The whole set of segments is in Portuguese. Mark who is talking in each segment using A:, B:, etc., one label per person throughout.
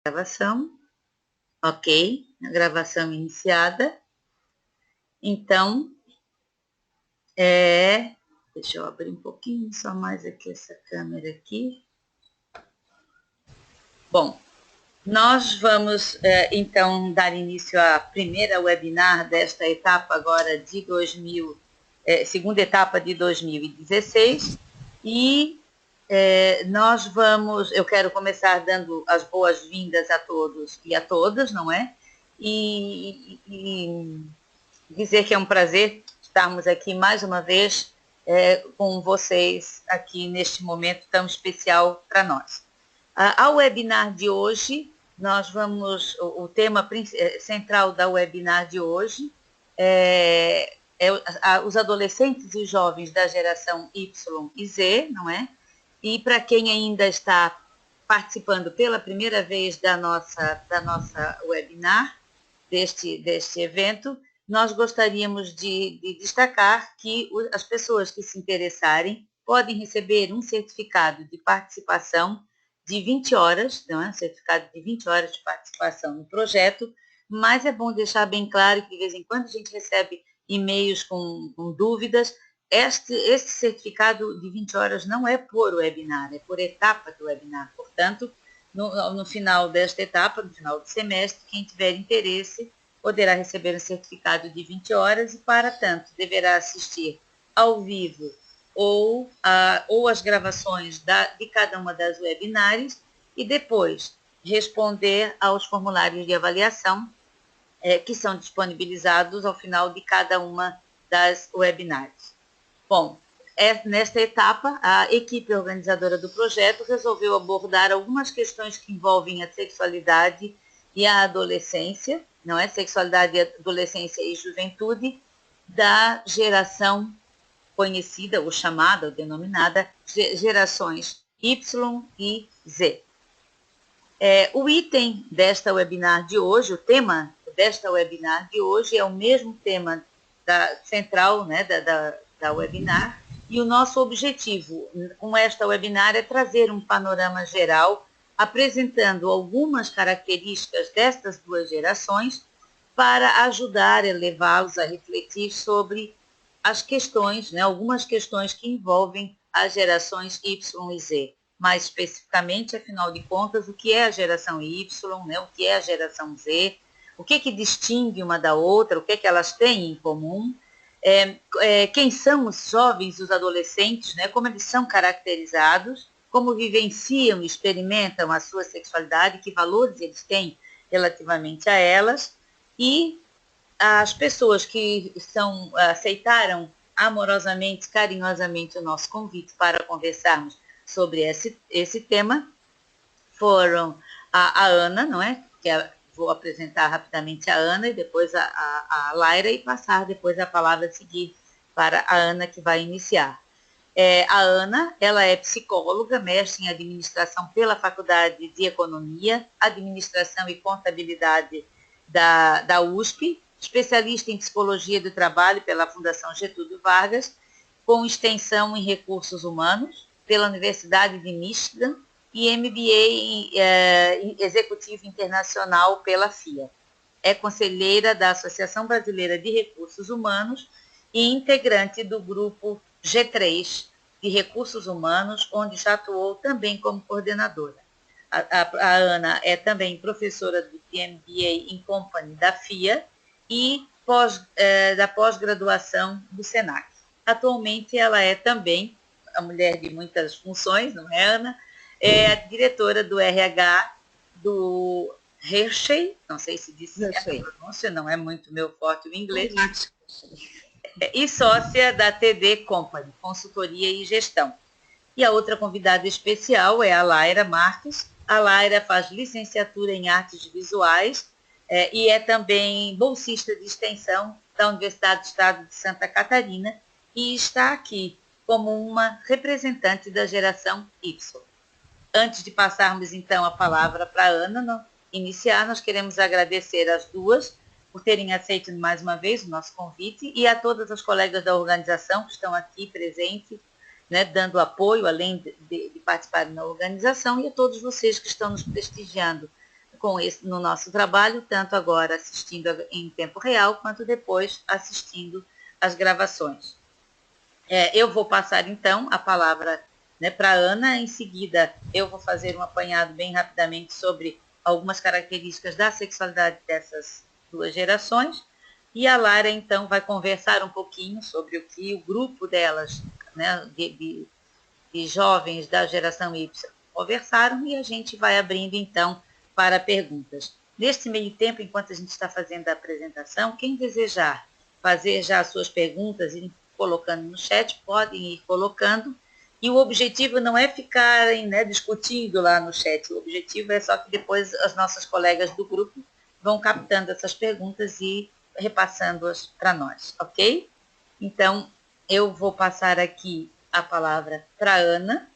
A: Gravação, ok, a gravação iniciada. Então, deixa eu abrir um pouquinho só mais aqui essa câmera aqui. Bom, nós vamos então dar início à primeira webinar desta etapa agora de segunda etapa de 2016 e eu quero começar dando as boas-vindas a todos e a todas, não é? E dizer que é um prazer estarmos aqui mais uma vez com vocês aqui neste momento tão especial para nós. Ao webinar de hoje, o tema central da webinar de hoje os adolescentes e jovens da geração Y e Z, não é? E para quem ainda está participando pela primeira vez da nossa webinar, deste evento, nós gostaríamos de destacar que as pessoas que se interessarem podem receber um certificado de participação de 20 horas, não é? Um certificado de 20 horas de participação no projeto, mas é bom deixar bem claro que de vez em quando a gente recebe e-mails com dúvidas. Este certificado de 20 horas não é por webinar, é por etapa do webinar. Portanto, no final desta etapa, no final do semestre, quem tiver interesse poderá receber um certificado de 20 horas e, para tanto, deverá assistir ao vivo ou as gravações de cada uma das webinários e depois responder aos formulários de avaliação que são disponibilizados ao final de cada uma das webinários. Bom, nesta etapa, a equipe organizadora do projeto resolveu abordar algumas questões que envolvem a sexualidade e a adolescência, não é? Sexualidade, adolescência e juventude da geração conhecida, ou chamada, ou denominada, gerações Y e Z. O item desta webinar de hoje, o tema desta webinar de hoje é o mesmo tema central, né, da webinar, e o nosso objetivo com esta webinar é trazer um panorama geral, apresentando algumas características destas duas gerações para ajudar a levá-los a refletir sobre as questões, né, algumas questões que envolvem as gerações Y e Z. Mais especificamente, afinal de contas, o que é a geração Y, né, o que é a geração Z, o que distingue uma da outra, o que elas têm em comum, quem são os jovens e os adolescentes, né, como eles são caracterizados, como vivenciam e experimentam a sua sexualidade, que valores eles têm relativamente a elas, e as pessoas que aceitaram amorosamente, carinhosamente o nosso convite para conversarmos sobre esse tema foram a Ana, não é? Vou apresentar rapidamente a Ana e depois a Laira e passar depois a palavra a seguir para a Ana, que vai iniciar. A Ana, ela é psicóloga, mestre em administração pela Faculdade de Economia, Administração e Contabilidade da USP, especialista em Psicologia do Trabalho pela Fundação Getúlio Vargas, com extensão em Recursos Humanos pela Universidade de Michigan e MBA em Executivo Internacional pela FIA. É conselheira da Associação Brasileira de Recursos Humanos e integrante do grupo G3 de Recursos Humanos, onde já atuou também como coordenadora. A Ana é também professora do MBA in Company da FIA e da pós-graduação do SENAC. Atualmente, ela é também a mulher de muitas funções, não é, Ana? É a diretora do RH do Hershey, não sei se disse a pronúncia, não é muito meu forte o inglês, e sócia da TD Company, Consultoria e Gestão. E a outra convidada especial é a Laira Marques. A Laira faz licenciatura em Artes Visuais e é também bolsista de extensão da Universidade do Estado de Santa Catarina e está aqui como uma representante da geração Y. Antes de passarmos, então, a palavra para a Ana iniciar, nós queremos agradecer às duas por terem aceito mais uma vez o nosso convite e a todas as colegas da organização que estão aqui presentes, né, dando apoio, além de participarem na organização, e a todos vocês que estão nos prestigiando no nosso trabalho, tanto agora assistindo em tempo real, quanto depois assistindo as gravações. Eu vou passar, então, a palavra, né, para a Ana. Em seguida, eu vou fazer um apanhado bem rapidamente sobre algumas características da sexualidade dessas duas gerações. E a Lara, então, vai conversar um pouquinho sobre o que o grupo delas, né, de jovens da geração Y, conversaram, e a gente vai abrindo, então, para perguntas. Neste meio tempo, enquanto a gente está fazendo a apresentação, quem desejar fazer já as suas perguntas e colocando no chat, podem ir colocando, e o objetivo não é ficarem, né, discutindo lá no chat, o objetivo é só que depois as nossas colegas do grupo vão captando essas perguntas e repassando-as para nós, ok? Então, eu vou passar aqui a palavra para a Ana.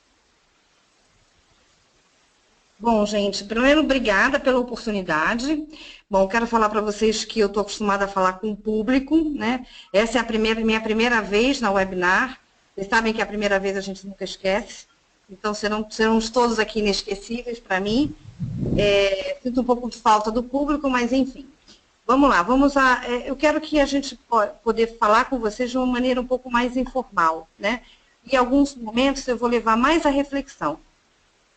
B: Bom, gente, primeiro, obrigada pela oportunidade. Bom, quero falar para vocês que eu estou acostumada a falar com o público, né? Essa é minha primeira vez na webinar. Vocês sabem que a primeira vez a gente nunca esquece. Então, serão todos aqui inesquecíveis para mim. Sinto um pouco de falta do público, mas enfim. Vamos lá, eu quero que a gente poder falar com vocês de uma maneira um pouco mais informal, né? Em alguns momentos eu vou levar mais a reflexão.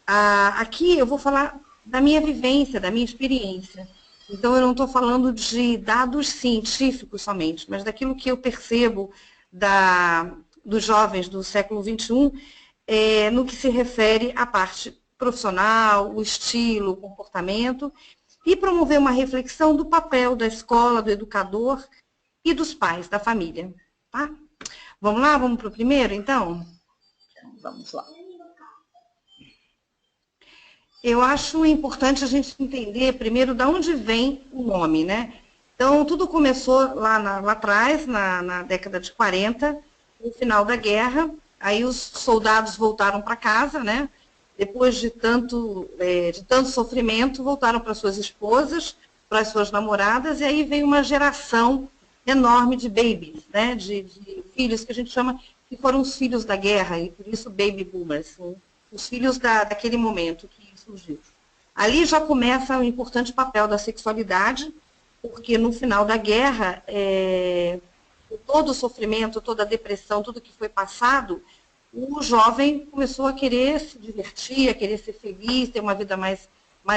B: Aqui eu vou falar da minha vivência, da minha experiência. Então, eu não estou falando de dados científicos somente, mas daquilo que eu percebo dos jovens do século XXI, no que se refere à parte profissional, o estilo, o comportamento, e promover uma reflexão do papel da escola, do educador e dos pais, da família. Tá? Vamos lá? Vamos para o primeiro, então?
A: Vamos lá.
B: Eu acho importante a gente entender primeiro de onde vem o nome, né? Então, tudo começou lá atrás, na década de 40, no final da guerra. Aí os soldados voltaram para casa, né? Depois de tanto sofrimento, voltaram para suas esposas, para as suas namoradas, e aí veio uma geração enorme de babies, né? De filhos que a gente chama que foram os filhos da guerra, e por isso baby boomers, né? Os filhos daquele momento que surgiu. Ali já começa o importante papel da sexualidade, porque no final da guerra, todo o sofrimento, toda a depressão, tudo que foi passado, o jovem começou a querer se divertir, a querer ser feliz, ter uma vida mais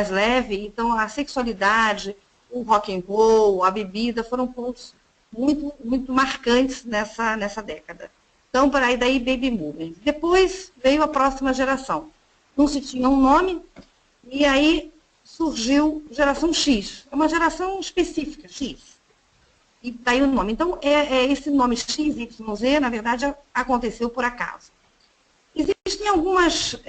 B: leve. Então, a sexualidade, o rock and roll, a bebida foram pontos muito, muito marcantes nessa década. Então, por aí daí, baby boomers. Depois veio a próxima geração. Não se tinha um nome, e aí surgiu geração X. É uma geração específica, X. E daí o nome. Então, esse nome X, Y, Z, na verdade, aconteceu por acaso. Existem algumas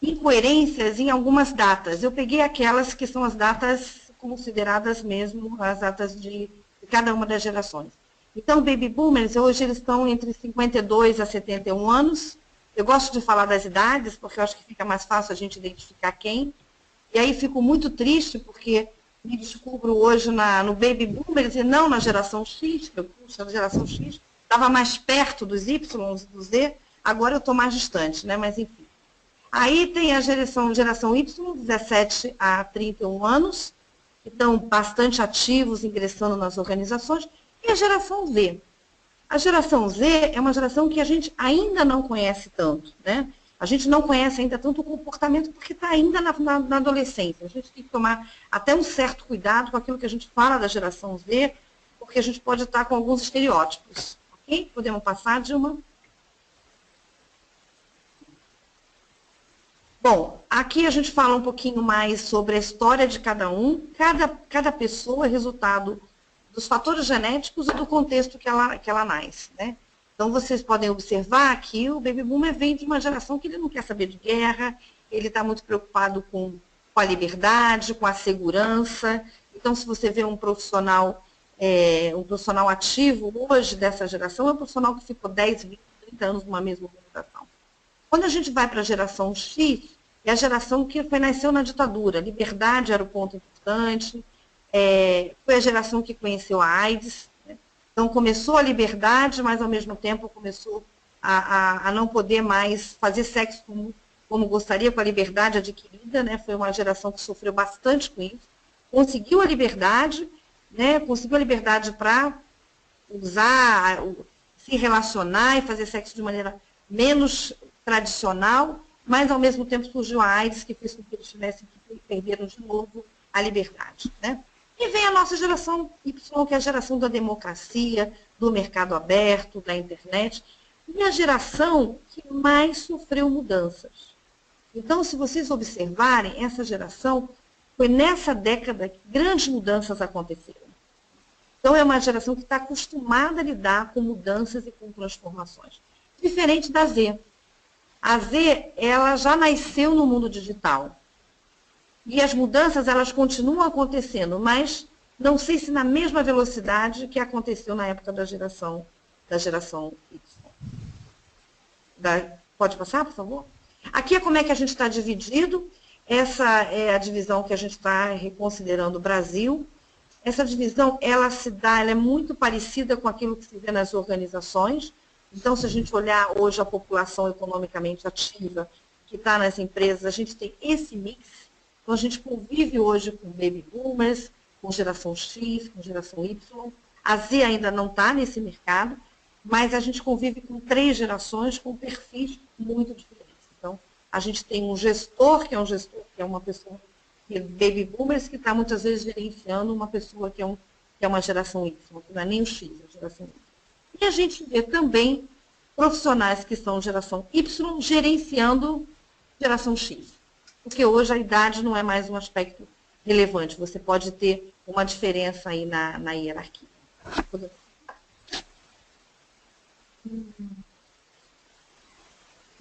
B: incoerências em algumas datas. Eu peguei aquelas que são as datas consideradas mesmo as datas de cada uma das gerações. Então, baby boomers, hoje eles estão entre 52 a 71 anos. Eu gosto de falar das idades, porque eu acho que fica mais fácil a gente identificar quem. E aí fico muito triste, porque me descubro hoje no baby boomers e não na geração X, que eu puxo a geração X, estava mais perto dos Y, do Z, agora eu estou mais distante, né? Mas enfim. Aí tem a geração Y, 17 a 31 anos, que estão bastante ativos, ingressando nas organizações, e a geração Z. A geração Z é uma geração que a gente ainda não conhece tanto, né? A gente não conhece ainda tanto o comportamento porque está ainda na adolescência. A gente tem que tomar até um certo cuidado com aquilo que a gente fala da geração Z, porque a gente pode estar com alguns estereótipos. Ok? Podemos passar, Dilma? Bom, aqui a gente fala um pouquinho mais sobre a história de cada um. Cada pessoa é resultado dos fatores genéticos e do contexto que ela nasce, né? Então, vocês podem observar que o baby boomer vem de uma geração que ele não quer saber de guerra, ele está muito preocupado com a liberdade, com a segurança. Então, se você vê um profissional ativo hoje dessa geração, é um profissional que ficou 10, 20, 30 anos numa mesma organização. Quando a gente vai para a geração X, é a geração que nasceu na ditadura. Liberdade era o ponto importante, foi a geração que conheceu a AIDS. Né? Então, começou a liberdade, mas, ao mesmo tempo, começou a não poder mais fazer sexo como gostaria, com a liberdade adquirida, né? Foi uma geração que sofreu bastante com isso, conseguiu a liberdade, né? Conseguiu a liberdade para usar, se relacionar e fazer sexo de maneira menos tradicional, mas, ao mesmo tempo, surgiu a AIDS, que fez com que eles tivessem que perderam de novo a liberdade, né? E vem a nossa geração Y, que é a geração da democracia, do mercado aberto, da internet, e a geração que mais sofreu mudanças. Então, se vocês observarem, essa geração foi nessa década que grandes mudanças aconteceram. Então, é uma geração que está acostumada a lidar com mudanças e com transformações. Diferente da Z. A Z, ela já nasceu no mundo digital. E as mudanças, elas continuam acontecendo, mas não sei se na mesma velocidade que aconteceu na época da geração Y. Pode passar, por favor? Aqui é como é que a gente está dividido. Essa é a divisão que a gente está reconsiderando o Brasil. Essa divisão, ela é muito parecida com aquilo que se vê nas organizações. Então, se a gente olhar hoje a população economicamente ativa que está nas empresas, a gente tem esse mix. Então, a gente convive hoje com baby boomers, com geração X, com geração Y. A Z ainda não está nesse mercado, mas a gente convive com 3 gerações com perfis muito diferentes. Então, a gente tem um gestor, que é uma pessoa, baby boomers, que está muitas vezes gerenciando uma pessoa que é uma geração Y, que não é nem o X, é a geração Y. E a gente vê também profissionais que são geração Y gerenciando geração X. Porque hoje a idade não é mais um aspecto relevante. Você pode ter uma diferença aí na hierarquia.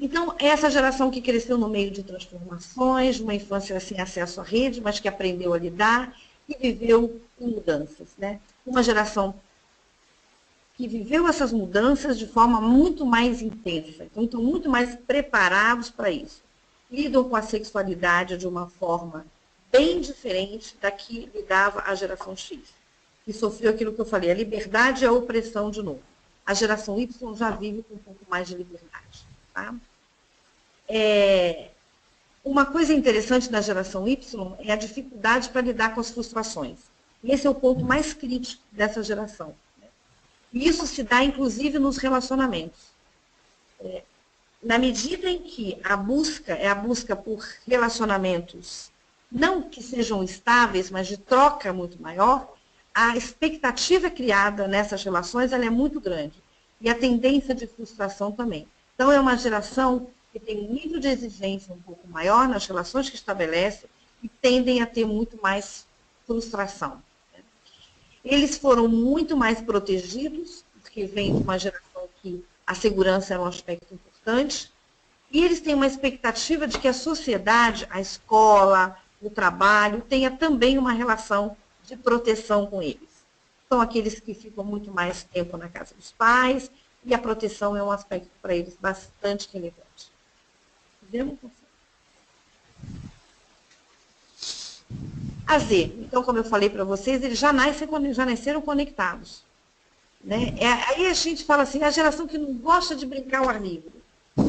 B: Então, essa geração que cresceu no meio de transformações, uma infância sem acesso à rede, mas que aprendeu a lidar e viveu em mudanças, né? Uma geração que viveu essas mudanças de forma muito mais intensa. Então, estão muito mais preparados para isso. Lidam com a sexualidade de uma forma bem diferente da que lidava a geração X, que sofreu aquilo que eu falei, a liberdade e a opressão de novo. A geração Y já vive com um pouco mais de liberdade. Tá? Uma coisa interessante da geração Y é a dificuldade para lidar com as frustrações. E esse é o ponto mais crítico dessa geração. E isso se dá, inclusive, nos relacionamentos. Na medida em que a busca é a busca por relacionamentos, não que sejam estáveis, mas de troca muito maior, a expectativa criada nessas relações ela é muito grande. E a tendência de frustração também. Então, é uma geração que tem um nível de exigência um pouco maior nas relações que estabelece e tendem a ter muito mais frustração. Eles foram muito mais protegidos, porque vem de uma geração que a segurança era um aspecto importante, e eles têm uma expectativa de que a sociedade, a escola, o trabalho, tenha também uma relação de proteção com eles. São aqueles que ficam muito mais tempo na casa dos pais, e a proteção é um aspecto para eles bastante relevante. Podemos? A Z, então, como eu falei para vocês, eles já nasceram conectados. Né? Aí a gente fala assim, a geração que não gosta de brincar ao ar livre.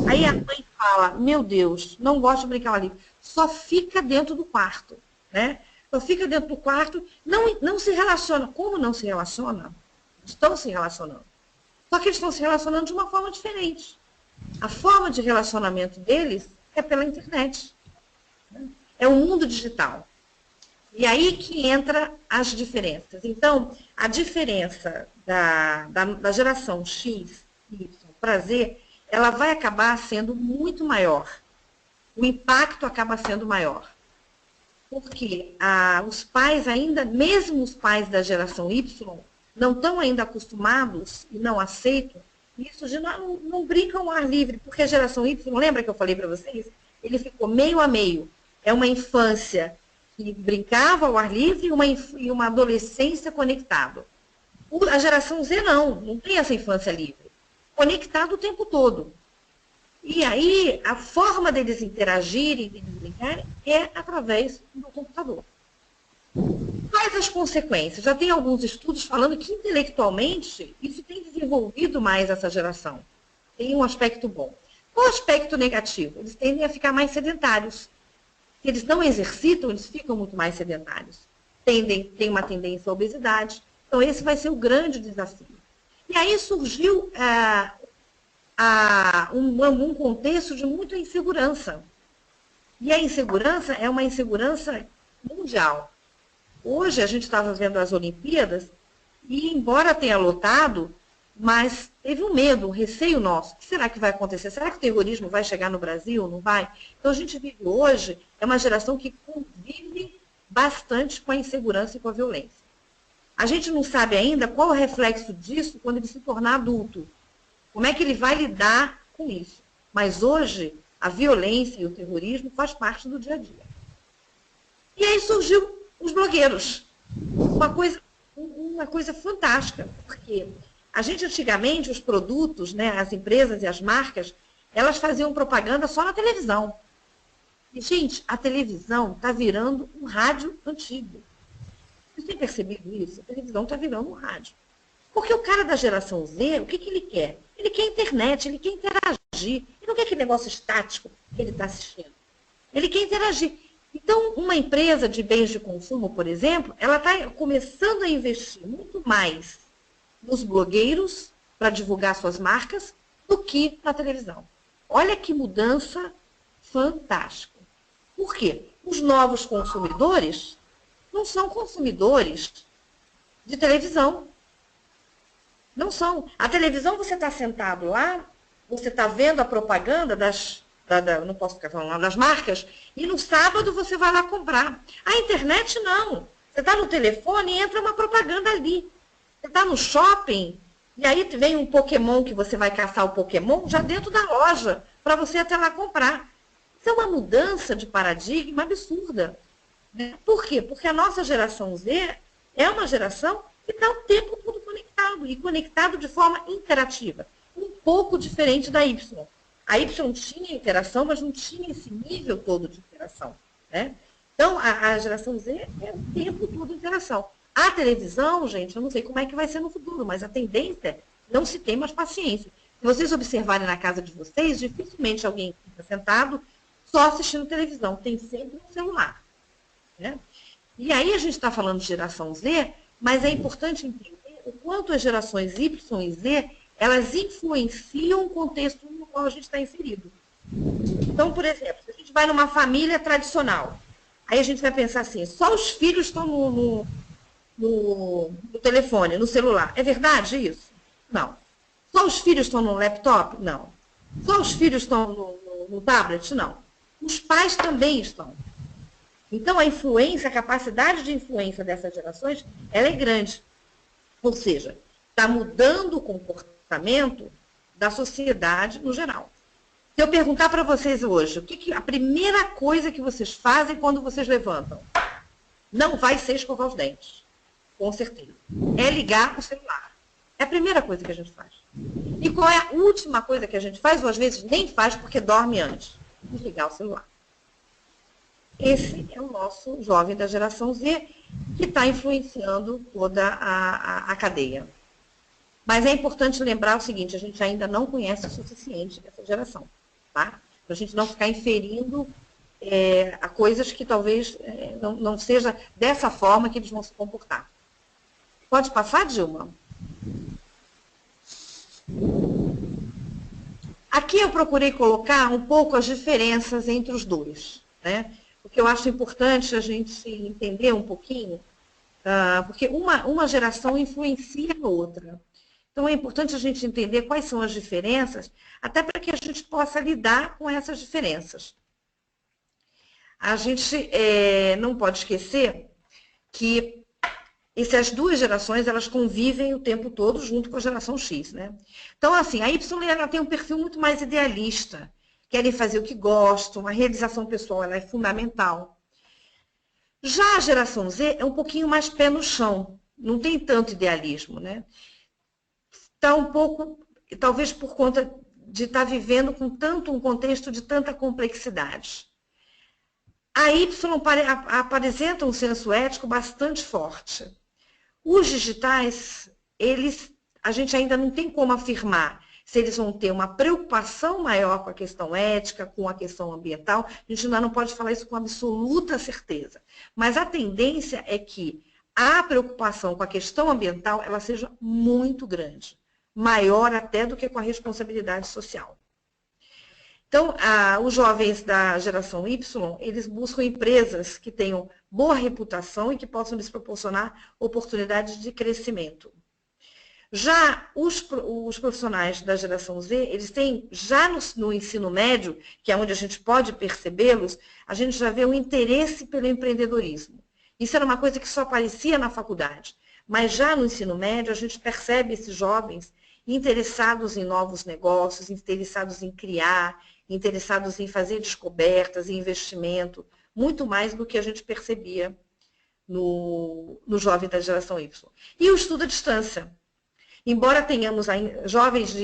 B: Aí a mãe fala, meu Deus, não gosta de brincar ao ar livre. Só fica dentro do quarto. Né? Só fica dentro do quarto, não se relaciona. Como não se relaciona? Estão se relacionando. Só que eles estão se relacionando de uma forma diferente. A forma de relacionamento deles é pela internet. Né? É o mundo digital. E aí que entra as diferenças. Então, a diferença da geração X e Y para Z, ela vai acabar sendo muito maior. O impacto acaba sendo maior. Porque os pais ainda, mesmo os pais da geração Y, não estão ainda acostumados e não aceitam isso de não brincam ao ar livre, porque a geração Y, lembra que eu falei para vocês? Ele ficou meio a meio. É uma infância que brincava ao ar livre e uma adolescência conectada. A geração Z não tem essa infância livre. Conectado o tempo todo. E aí, a forma deles interagirem, deles brincarem, é através do computador. Quais as consequências? Já tem alguns estudos falando que, intelectualmente, isso tem desenvolvido mais essa geração. Tem um aspecto bom. Qual o aspecto negativo? Eles tendem a ficar mais sedentários. Se eles não exercitam, eles ficam muito mais sedentários. Tem uma tendência à obesidade. Então, esse vai ser o grande desafio. E aí surgiu um contexto de muita insegurança. E a insegurança é uma insegurança mundial. Hoje, a gente estava vendo as Olimpíadas, e embora tenha lotado, mas teve um medo, um receio nosso. O que será que vai acontecer? Será que o terrorismo vai chegar no Brasil? Não vai? Então, a gente vive hoje, é uma geração que convive bastante com a insegurança e com a violência. A gente não sabe ainda qual é o reflexo disso quando ele se tornar adulto. Como é que ele vai lidar com isso? Mas hoje, a violência e o terrorismo faz parte do dia a dia. E aí surgiu os blogueiros. Uma coisa fantástica, porque a gente antigamente, os produtos, né, as empresas e as marcas, elas faziam propaganda só na televisão. E, gente, a televisão está virando um rádio antigo. Vocês têm percebido isso? A televisão está virando um rádio. Porque o cara da geração Z, o que ele quer? Ele quer internet, ele quer interagir. Ele não quer aquele negócio estático que ele está assistindo. Ele quer interagir. Então, uma empresa de bens de consumo, por exemplo, ela está começando a investir muito mais nos blogueiros para divulgar suas marcas do que na televisão. Olha que mudança fantástica. Por quê? Os novos consumidores não são consumidores de televisão. Não são. A televisão, você está sentado lá, você está vendo a propaganda não posso ficar falando das marcas, e no sábado você vai lá comprar. A internet não. Você está no telefone e entra uma propaganda ali. Você está no shopping, e aí vem um Pokémon que você vai caçar o Pokémon já dentro da loja, para você até lá comprar. Isso é uma mudança de paradigma absurda. Por quê? Porque a nossa geração Z é uma geração que está o tempo todo conectado, e conectado de forma interativa. Um pouco diferente da Y. A Y tinha interação, mas não tinha esse nível todo de interação. Né? Então, a geração Z é o tempo todo interação. A televisão, gente, eu não sei como é que vai ser no futuro, mas a tendência é não se tem mais paciência. Se vocês observarem na casa de vocês, dificilmente alguém fica sentado só assistindo televisão. Tem sempre um celular. Né? E aí a gente está falando de geração Z, mas é importante entender o quanto as gerações Y e Z, elas influenciam o contexto no qual a gente está inserido. Então, por exemplo, se a gente vai numa família tradicional, aí a gente vai pensar assim, só os filhos estão no telefone, no celular. É verdade isso? Não. Só os filhos estão no laptop? Não. Só os filhos estão no tablet? Não. Os pais também estão. Então, a influência, a capacidade de influência dessas gerações, ela é grande. Ou seja, está mudando o comportamento da sociedade no geral. Se eu perguntar para vocês hoje, a primeira coisa que vocês fazem quando vocês levantam? Não vai ser escovar os dentes, com certeza. É ligar o celular. É a primeira coisa que a gente faz. E qual é a última coisa que a gente faz, ou às vezes nem faz porque dorme antes? Desligar o celular. Esse é o nosso jovem da geração Z, que está influenciando toda a cadeia. Mas é importante lembrar o seguinte, a gente ainda não conhece o suficiente essa geração, tá? Para a gente não ficar inferindo a coisas que talvez não seja dessa forma que eles vão se comportar. Pode passar, Dilma? Aqui eu procurei colocar um pouco as diferenças entre os dois, né? Porque eu acho importante a gente entender um pouquinho, porque uma geração influencia a outra. Então, é importante a gente entender quais são as diferenças, até para que a gente possa lidar com essas diferenças. A gente não pode esquecer que essas duas gerações, elas convivem o tempo todo junto com a geração X, né? Então, assim, a Y ela tem um perfil muito mais idealista, querem fazer o que gostam, a realização pessoal ela é fundamental. Já a geração Z é um pouquinho mais pé no chão, não tem tanto idealismo, né? Está um pouco, talvez por conta de estar vivendo com um contexto de tanta complexidade. A Y apresenta um senso ético bastante forte. Os digitais, a gente ainda não tem como afirmar se eles vão ter uma preocupação maior com a questão ética, com a questão ambiental. A gente ainda não pode falar isso com absoluta certeza. Mas a tendência é que a preocupação com a questão ambiental ela seja muito grande, maior até do que com a responsabilidade social. Então, os jovens da geração Y, eles buscam empresas que tenham boa reputação e que possam lhes proporcionar oportunidades de crescimento. Já os profissionais da geração Z, eles têm, já no ensino médio, que é onde a gente pode percebê-los, a gente já vê o interesse pelo empreendedorismo. Isso era uma coisa que só aparecia na faculdade, mas já no ensino médio a gente percebe esses jovens interessados em novos negócios, interessados em criar, interessados em fazer descobertas, em investimento, muito mais do que a gente percebia no jovem da geração Y. E o estudo à distância. Embora tenhamos jovens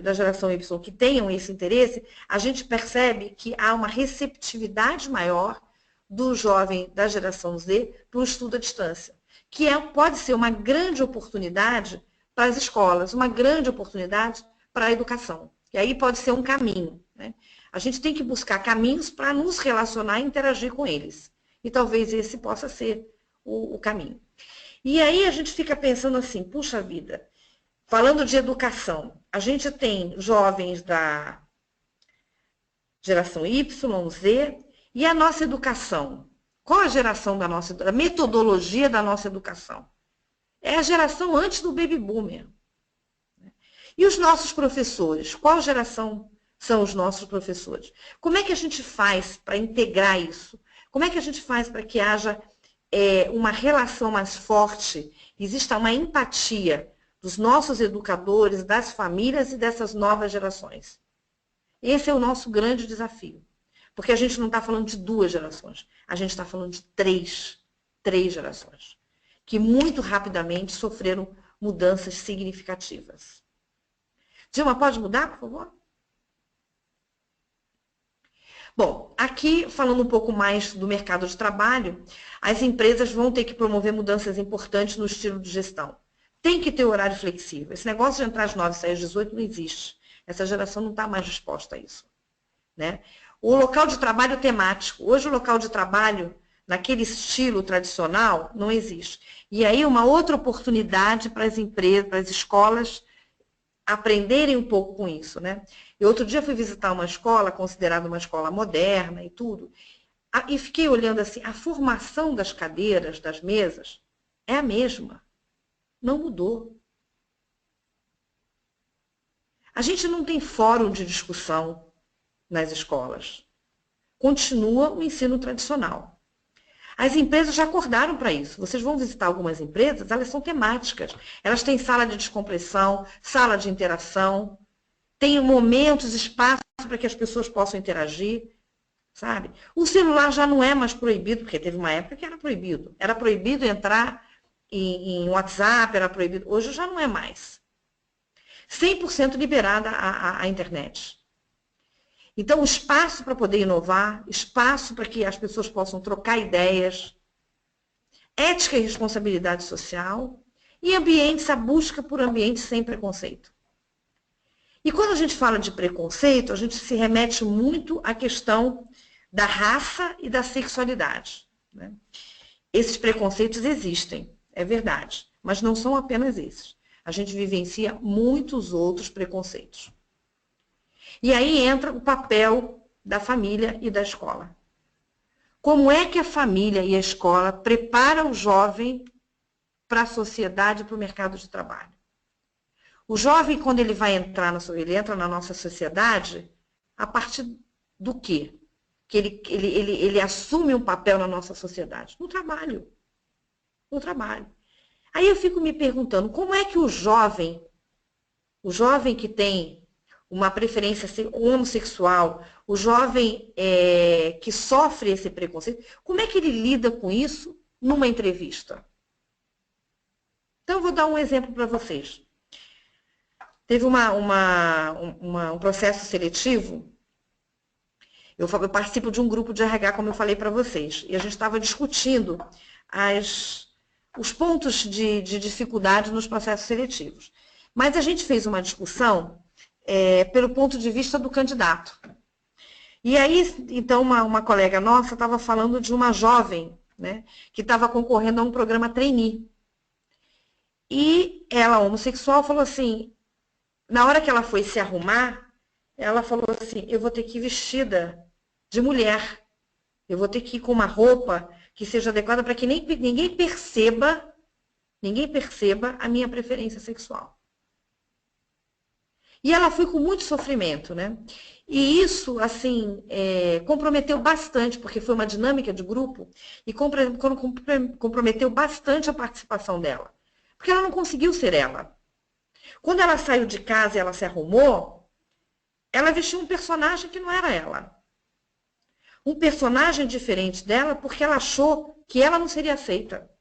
B: da geração Y que tenham esse interesse, a gente percebe que há uma receptividade maior do jovem da geração Z para o estudo à distância, que pode ser uma grande oportunidade para as escolas, uma grande oportunidade para a educação. E aí pode ser um caminho, né? A gente tem que buscar caminhos para nos relacionar e interagir com eles. E talvez esse possa ser o caminho. E aí a gente fica pensando assim, puxa vida, falando de educação, a gente tem jovens da geração Y, Z, e a nossa educação? Qual a geração a metodologia da nossa educação? É a geração antes do baby boomer. E os nossos professores? Qual geração são os nossos professores? Como é que a gente faz para integrar isso? Como é que a gente faz para que haja uma relação mais forte, exista uma empatia dos nossos educadores, das famílias e dessas novas gerações? Esse é o nosso grande desafio. Porque a gente não está falando de 2 gerações, a gente está falando de 3 gerações, que muito rapidamente sofreram mudanças significativas. Dilma, pode mudar, por favor? Bom, aqui, falando um pouco mais do mercado de trabalho, as empresas vão ter que promover mudanças importantes no estilo de gestão. Tem que ter horário flexível. Esse negócio de entrar às 9 e sair às 18 não existe. Essa geração não está mais disposta a isso, né? O local de trabalho temático. Hoje o local de trabalho, naquele estilo tradicional, não existe. E aí uma outra oportunidade para as empresas, para as escolas aprenderem um pouco com isso, né? Eu outro dia fui visitar uma escola, considerada uma escola moderna e tudo, e fiquei olhando assim, a formação das cadeiras, das mesas, é a mesma. Não mudou. A gente não tem fórum de discussão nas escolas. Continua o ensino tradicional. As empresas já acordaram para isso. Vocês vão visitar algumas empresas, elas são temáticas. Elas têm sala de descompressão, sala de interação, tem momentos, espaços para que as pessoas possam interagir, sabe? O celular já não é mais proibido, porque teve uma época que era proibido. Era proibido entrar em WhatsApp, era proibido. Hoje já não é mais. 100% liberada a internet. Então, o espaço para poder inovar, espaço para que as pessoas possam trocar ideias, ética e responsabilidade social, e ambientes, a busca por ambientes sem preconceito. E quando a gente fala de preconceito, a gente se remete muito à questão da raça e da sexualidade, né? Esses preconceitos existem, é verdade, mas não são apenas esses. A gente vivencia muitos outros preconceitos. E aí entra o papel da família e da escola. Como é que a família e a escola preparam o jovem para a sociedade e para o mercado de trabalho? O jovem, quando ele vai entrar ele entra na nossa sociedade, a partir do quê? Que ele assume um papel na nossa sociedade? No trabalho. No trabalho. Aí eu fico me perguntando, como é que o jovem que tem uma preferência homossexual, o jovem que sofre esse preconceito, como é que ele lida com isso numa entrevista? Então, eu vou dar um exemplo para vocês. Teve um processo seletivo, eu participo de um grupo de RH, como eu falei para vocês, e a gente estava discutindo os pontos de dificuldade nos processos seletivos. Mas a gente fez uma discussão pelo ponto de vista do candidato. E aí, então, uma colega nossa estava falando de uma jovem, né, que estava concorrendo a um programa trainee. E ela, homossexual, falou assim, na hora que ela foi se arrumar, ela falou assim, eu vou ter que ir vestida de mulher, eu vou ter que ir com uma roupa que seja adequada para que ninguém perceba a minha preferência sexual. E ela foi com muito sofrimento, né? E isso, assim, comprometeu bastante, porque foi uma dinâmica de grupo, e comprometeu bastante a participação dela. Porque ela não conseguiu ser ela. Quando ela saiu de casa e ela se arrumou, ela vestiu um personagem que não era ela. Um personagem diferente dela, porque ela achou que ela não seria aceita.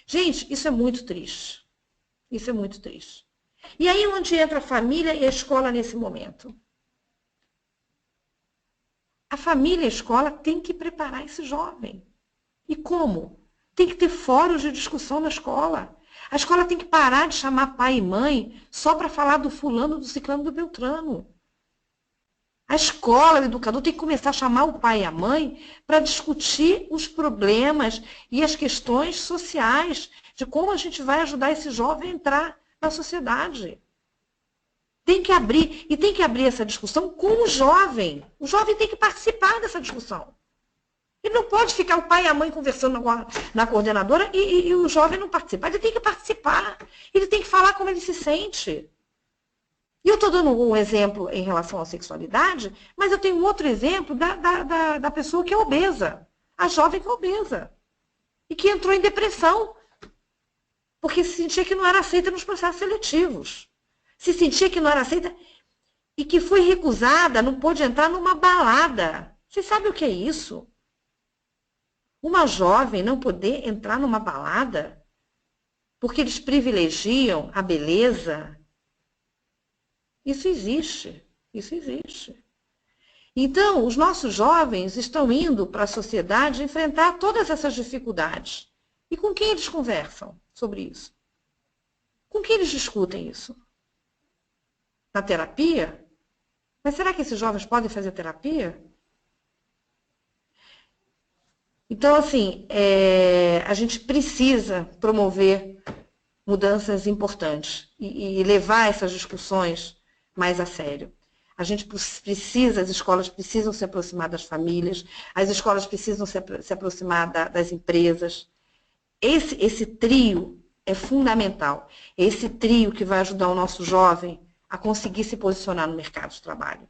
B: Gente, isso é muito triste. Isso é muito triste. E aí onde entra a família e a escola nesse momento? A família e a escola tem que preparar esse jovem. E como? Tem que ter fóruns de discussão na escola. A escola tem que parar de chamar pai e mãe só para falar do fulano, do ciclano, do beltrano. A escola, o educador tem que começar a chamar o pai e a mãe para discutir os problemas e as questões sociais de como a gente vai ajudar esse jovem a entrar na sociedade. Tem que abrir, e tem que abrir essa discussão com o jovem. O jovem tem que participar dessa discussão. Ele não pode ficar o pai e a mãe conversando na coordenadora e o jovem não participar. Ele tem que participar. Ele tem que falar como ele se sente. E eu estou dando um exemplo em relação à sexualidade, mas eu tenho um outro exemplo da pessoa que é obesa. A jovem que é obesa. E que entrou em depressão. Porque se sentia que não era aceita nos processos seletivos. Se sentia que não era aceita e que foi recusada, não pôde entrar numa balada. Você sabe o que é isso? Uma jovem não poder entrar numa balada porque eles privilegiam a beleza. Isso existe. Isso existe. Então, os nossos jovens estão indo para a sociedade enfrentar todas essas dificuldades. E com quem eles conversam sobre isso? Com quem eles discutem isso? Na terapia? Mas será que esses jovens podem fazer terapia? Então, assim, a gente precisa promover mudanças importantes e levar essas discussões mais a sério. A gente precisa, as escolas precisam se aproximar das famílias, as escolas precisam se aproximar das empresas. Esse trio é fundamental. É esse trio que vai ajudar o nosso jovem a conseguir se posicionar no mercado de trabalho,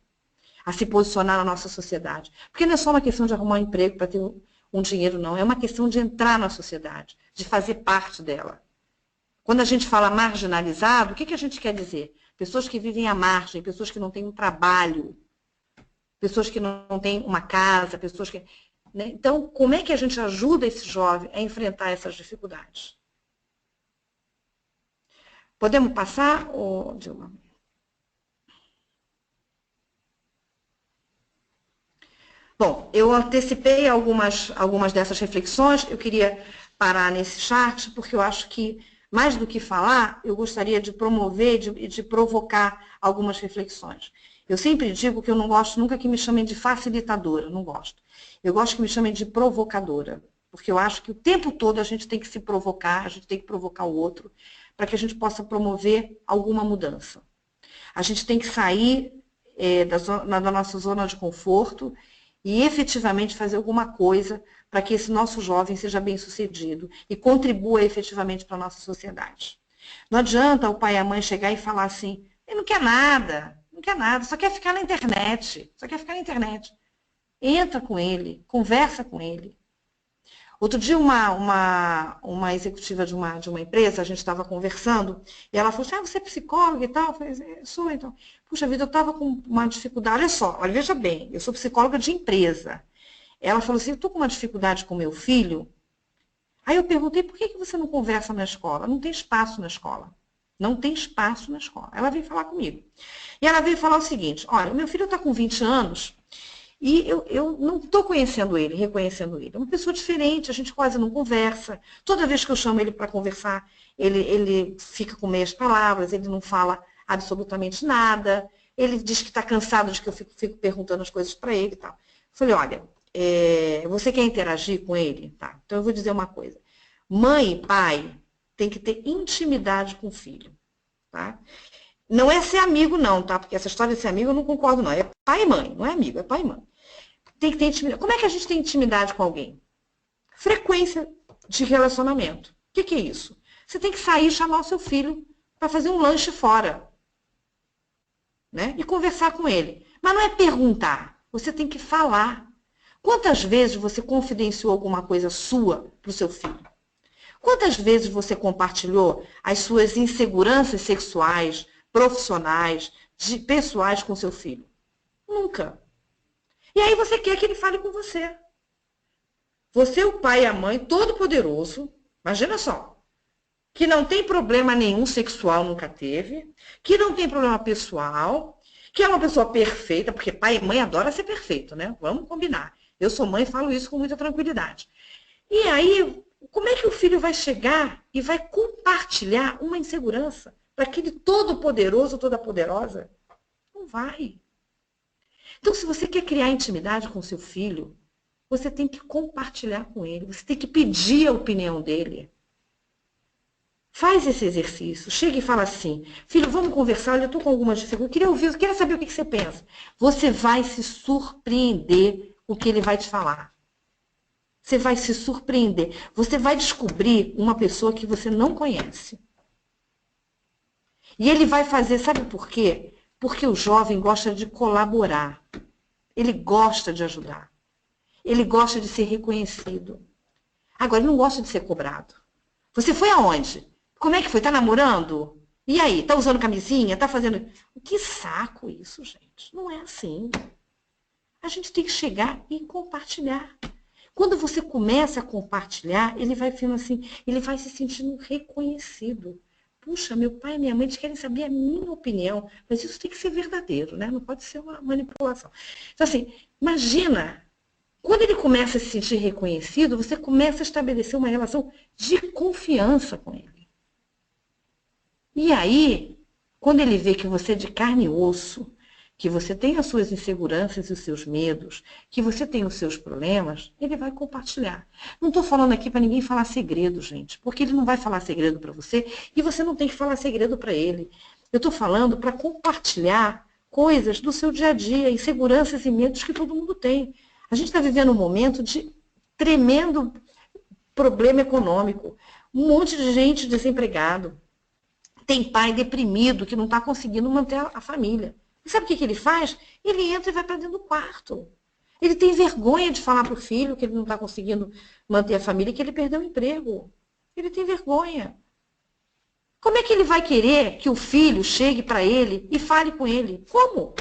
B: a se posicionar na nossa sociedade. Porque não é só uma questão de arrumar um emprego para ter um dinheiro, não. É uma questão de entrar na sociedade, de fazer parte dela. Quando a gente fala marginalizado, o que a gente quer dizer? Pessoas que vivem à margem, pessoas que não têm um trabalho, pessoas que não têm uma casa, pessoas que... Né? Então, como é que a gente ajuda esse jovem a enfrentar essas dificuldades? Podemos passar, Dilma? Bom, eu antecipei algumas dessas reflexões, eu queria parar nesse chart, porque eu acho que, mais do que falar, eu gostaria de promover e de provocar algumas reflexões. Eu sempre digo que eu não gosto nunca que me chamem de facilitadora, não gosto. Eu gosto que me chamem de provocadora, porque eu acho que o tempo todo a gente tem que se provocar, a gente tem que provocar o outro, para que a gente possa promover alguma mudança. A gente tem que sair da nossa zona de conforto e efetivamente fazer alguma coisa para que esse nosso jovem seja bem-sucedido e contribua efetivamente para a nossa sociedade. Não adianta o pai e a mãe chegar e falar assim, ele não quer nada, só quer ficar na internet, Entra com ele, conversa com ele. Outro dia, uma executiva de uma empresa, a gente estava conversando, e ela falou assim, você é psicóloga e tal? Eu falei, sou, então. Puxa vida, eu estava com uma dificuldade, olha, veja bem, eu sou psicóloga de empresa. Ela falou assim, eu estou com uma dificuldade com meu filho. Aí eu perguntei, por que você não conversa na escola? Não tem espaço na escola. Não tem espaço na escola. Ela veio falar comigo. E ela veio falar o seguinte, olha, o meu filho está com 20 anos, e eu não estou reconhecendo ele. É uma pessoa diferente, a gente quase não conversa. Toda vez que eu chamo ele para conversar, ele fica com meias palavras, ele não fala absolutamente nada. Ele diz que está cansado de que eu fico perguntando as coisas para ele e tal. Eu falei, olha, você quer interagir com ele? Tá, então eu vou dizer uma coisa. Mãe e pai tem que ter intimidade com o filho. Tá? Não é ser amigo, não, tá? Porque essa história de ser amigo eu não concordo, não. É pai e mãe, não é amigo, é pai e mãe. Tem que ter intimidade. Como é que a gente tem intimidade com alguém? Frequência de relacionamento. O que é isso? Você tem que sair e chamar o seu filho para fazer um lanche fora. Né? E conversar com ele. Mas não é perguntar, você tem que falar. Quantas vezes você confidenciou alguma coisa sua para o seu filho? Quantas vezes você compartilhou as suas inseguranças sexuais, profissionais, pessoais com seu filho? Nunca. E aí você quer que ele fale com você. Você, o pai e a mãe, todo poderoso, imagina só, que não tem problema nenhum sexual, nunca teve, que não tem problema pessoal, que é uma pessoa perfeita, porque pai e mãe adoram ser perfeito, né? Vamos combinar. Eu sou mãe e falo isso com muita tranquilidade. E aí, como é que o filho vai chegar e vai compartilhar uma insegurança para aquele todo-poderoso, toda-poderosa? Não vai. Então, se você quer criar intimidade com seu filho, você tem que compartilhar com ele, você tem que pedir a opinião dele. Faz esse exercício, chega e fala assim, filho, vamos conversar, olha, eu estou com algumas dificuldades, eu queria saber o que você pensa. Você vai se surpreender com o que ele vai te falar. Você vai se surpreender. Você vai descobrir uma pessoa que você não conhece. E ele vai fazer, sabe por quê? Porque o jovem gosta de colaborar. Ele gosta de ajudar. Ele gosta de ser reconhecido. Agora, ele não gosta de ser cobrado. Você foi aonde? Como é que foi? Tá namorando? E aí? Tá usando camisinha? Tá fazendo... Que saco isso, gente. Não é assim. A gente tem que chegar e compartilhar. Quando você começa a compartilhar, ele vai ficando assim, ele vai se sentindo reconhecido. Puxa, meu pai e minha mãe querem saber a minha opinião, mas isso tem que ser verdadeiro, né? Não pode ser uma manipulação. Então, assim, imagina, quando ele começa a se sentir reconhecido, você começa a estabelecer uma relação de confiança com ele. E aí, quando ele vê que você é de carne e osso, que você tem as suas inseguranças e os seus medos, que você tem os seus problemas, ele vai compartilhar. Não estou falando aqui para ninguém falar segredo, gente, porque ele não vai falar segredo para você e você não tem que falar segredo para ele. Eu estou falando para compartilhar coisas do seu dia a dia, inseguranças e medos que todo mundo tem. A gente está vivendo um momento de tremendo problema econômico, um monte de gente desempregado, tem pai deprimido que não está conseguindo manter a família. E sabe o que ele faz? Ele entra e vai para dentro do quarto. Ele tem vergonha de falar para o filho que ele não está conseguindo manter a família, que ele perdeu o emprego. Ele tem vergonha. Como é que ele vai querer que o filho chegue para ele e fale com ele? Como?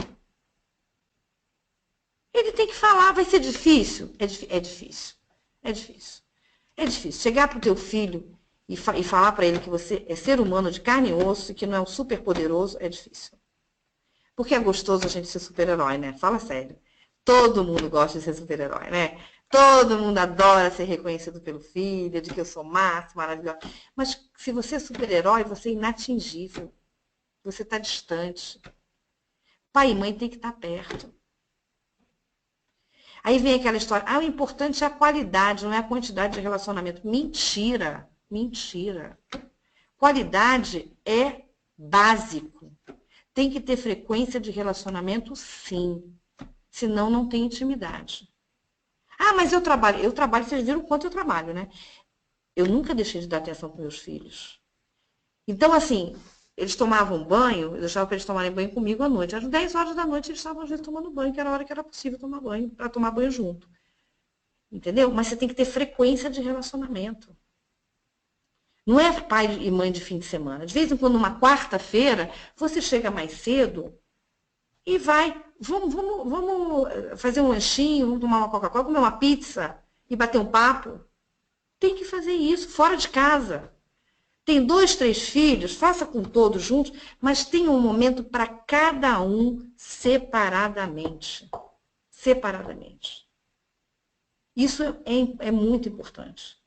B: Ele tem que falar, vai ser difícil? É difícil. É difícil. É difícil. Chegar para o teu filho e falar para ele que você é ser humano de carne e osso e que não é um super poderoso, é difícil. Porque é gostoso a gente ser super-herói, né? Fala sério. Todo mundo gosta de ser super-herói, né? Todo mundo adora ser reconhecido pelo filho, de que eu sou massa, maravilhosa. Mas se você é super-herói, você é inatingível. Você está distante. Pai e mãe tem que estar perto. Aí vem aquela história, o importante é a qualidade, não é a quantidade de relacionamento. Mentira, mentira. Qualidade é básico. Tem que ter frequência de relacionamento, sim. Senão, não tem intimidade. Mas eu trabalho. Vocês viram o quanto eu trabalho, né? Eu nunca deixei de dar atenção para meus filhos. Então, assim, eles tomavam banho, eu deixava para eles tomarem banho comigo à noite. Às 10 horas da noite, eles estavam, às vezes, tomando banho, que era a hora que era possível tomar banho, para tomar banho junto. Entendeu? Mas você tem que ter frequência de relacionamento. Não é pai e mãe de fim de semana. De vez em quando, numa quarta-feira, você chega mais cedo e vai. Vamos fazer um lanchinho, vamos tomar uma Coca-Cola, comer uma pizza e bater um papo. Tem que fazer isso, fora de casa. Tem 2, 3 filhos, faça com todos juntos, mas tenha um momento para cada um separadamente. Separadamente. Isso é muito importante.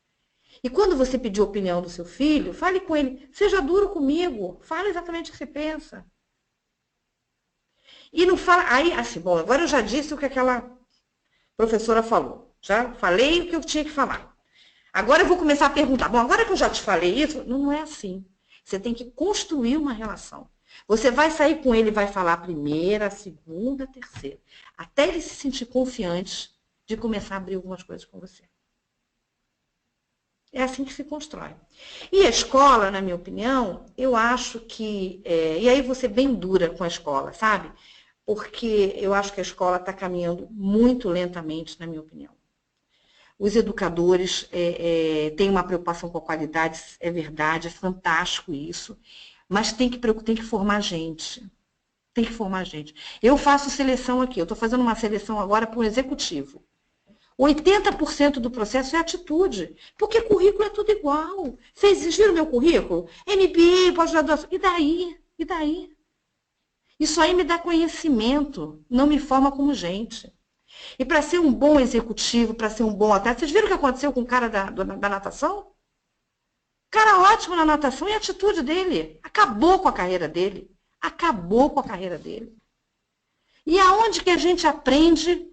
B: E quando você pedir a opinião do seu filho, fale com ele. Seja duro comigo. Fale exatamente o que você pensa. E não fala, aí, assim, bom, agora eu já disse o que aquela professora falou, já falei o que eu tinha que falar. Agora eu vou começar a perguntar, bom, agora que eu já te falei isso, não é assim. Você tem que construir uma relação. Você vai sair com ele, vai falar a primeira, a segunda, a terceira, até ele se sentir confiante de começar a abrir algumas coisas com você. É assim que se constrói. E a escola, na minha opinião, eu acho que... e aí você bem dura com a escola, sabe? Porque eu acho que a escola está caminhando muito lentamente, na minha opinião. Os educadores têm uma preocupação com a qualidade, é verdade, é fantástico isso, mas tem que formar gente. Tem que formar gente. Eu faço seleção aqui, eu estou fazendo uma seleção agora para um executivo. 80% do processo é atitude, porque currículo é tudo igual. Vocês viram meu currículo? MBA, pós-graduação, e daí? E daí? Isso aí me dá conhecimento, não me forma como gente. E para ser um bom executivo, para ser um bom atleta, vocês viram o que aconteceu com o cara da natação? Cara ótimo na natação e a atitude dele. Acabou com a carreira dele. Acabou com a carreira dele. E aonde que a gente aprende?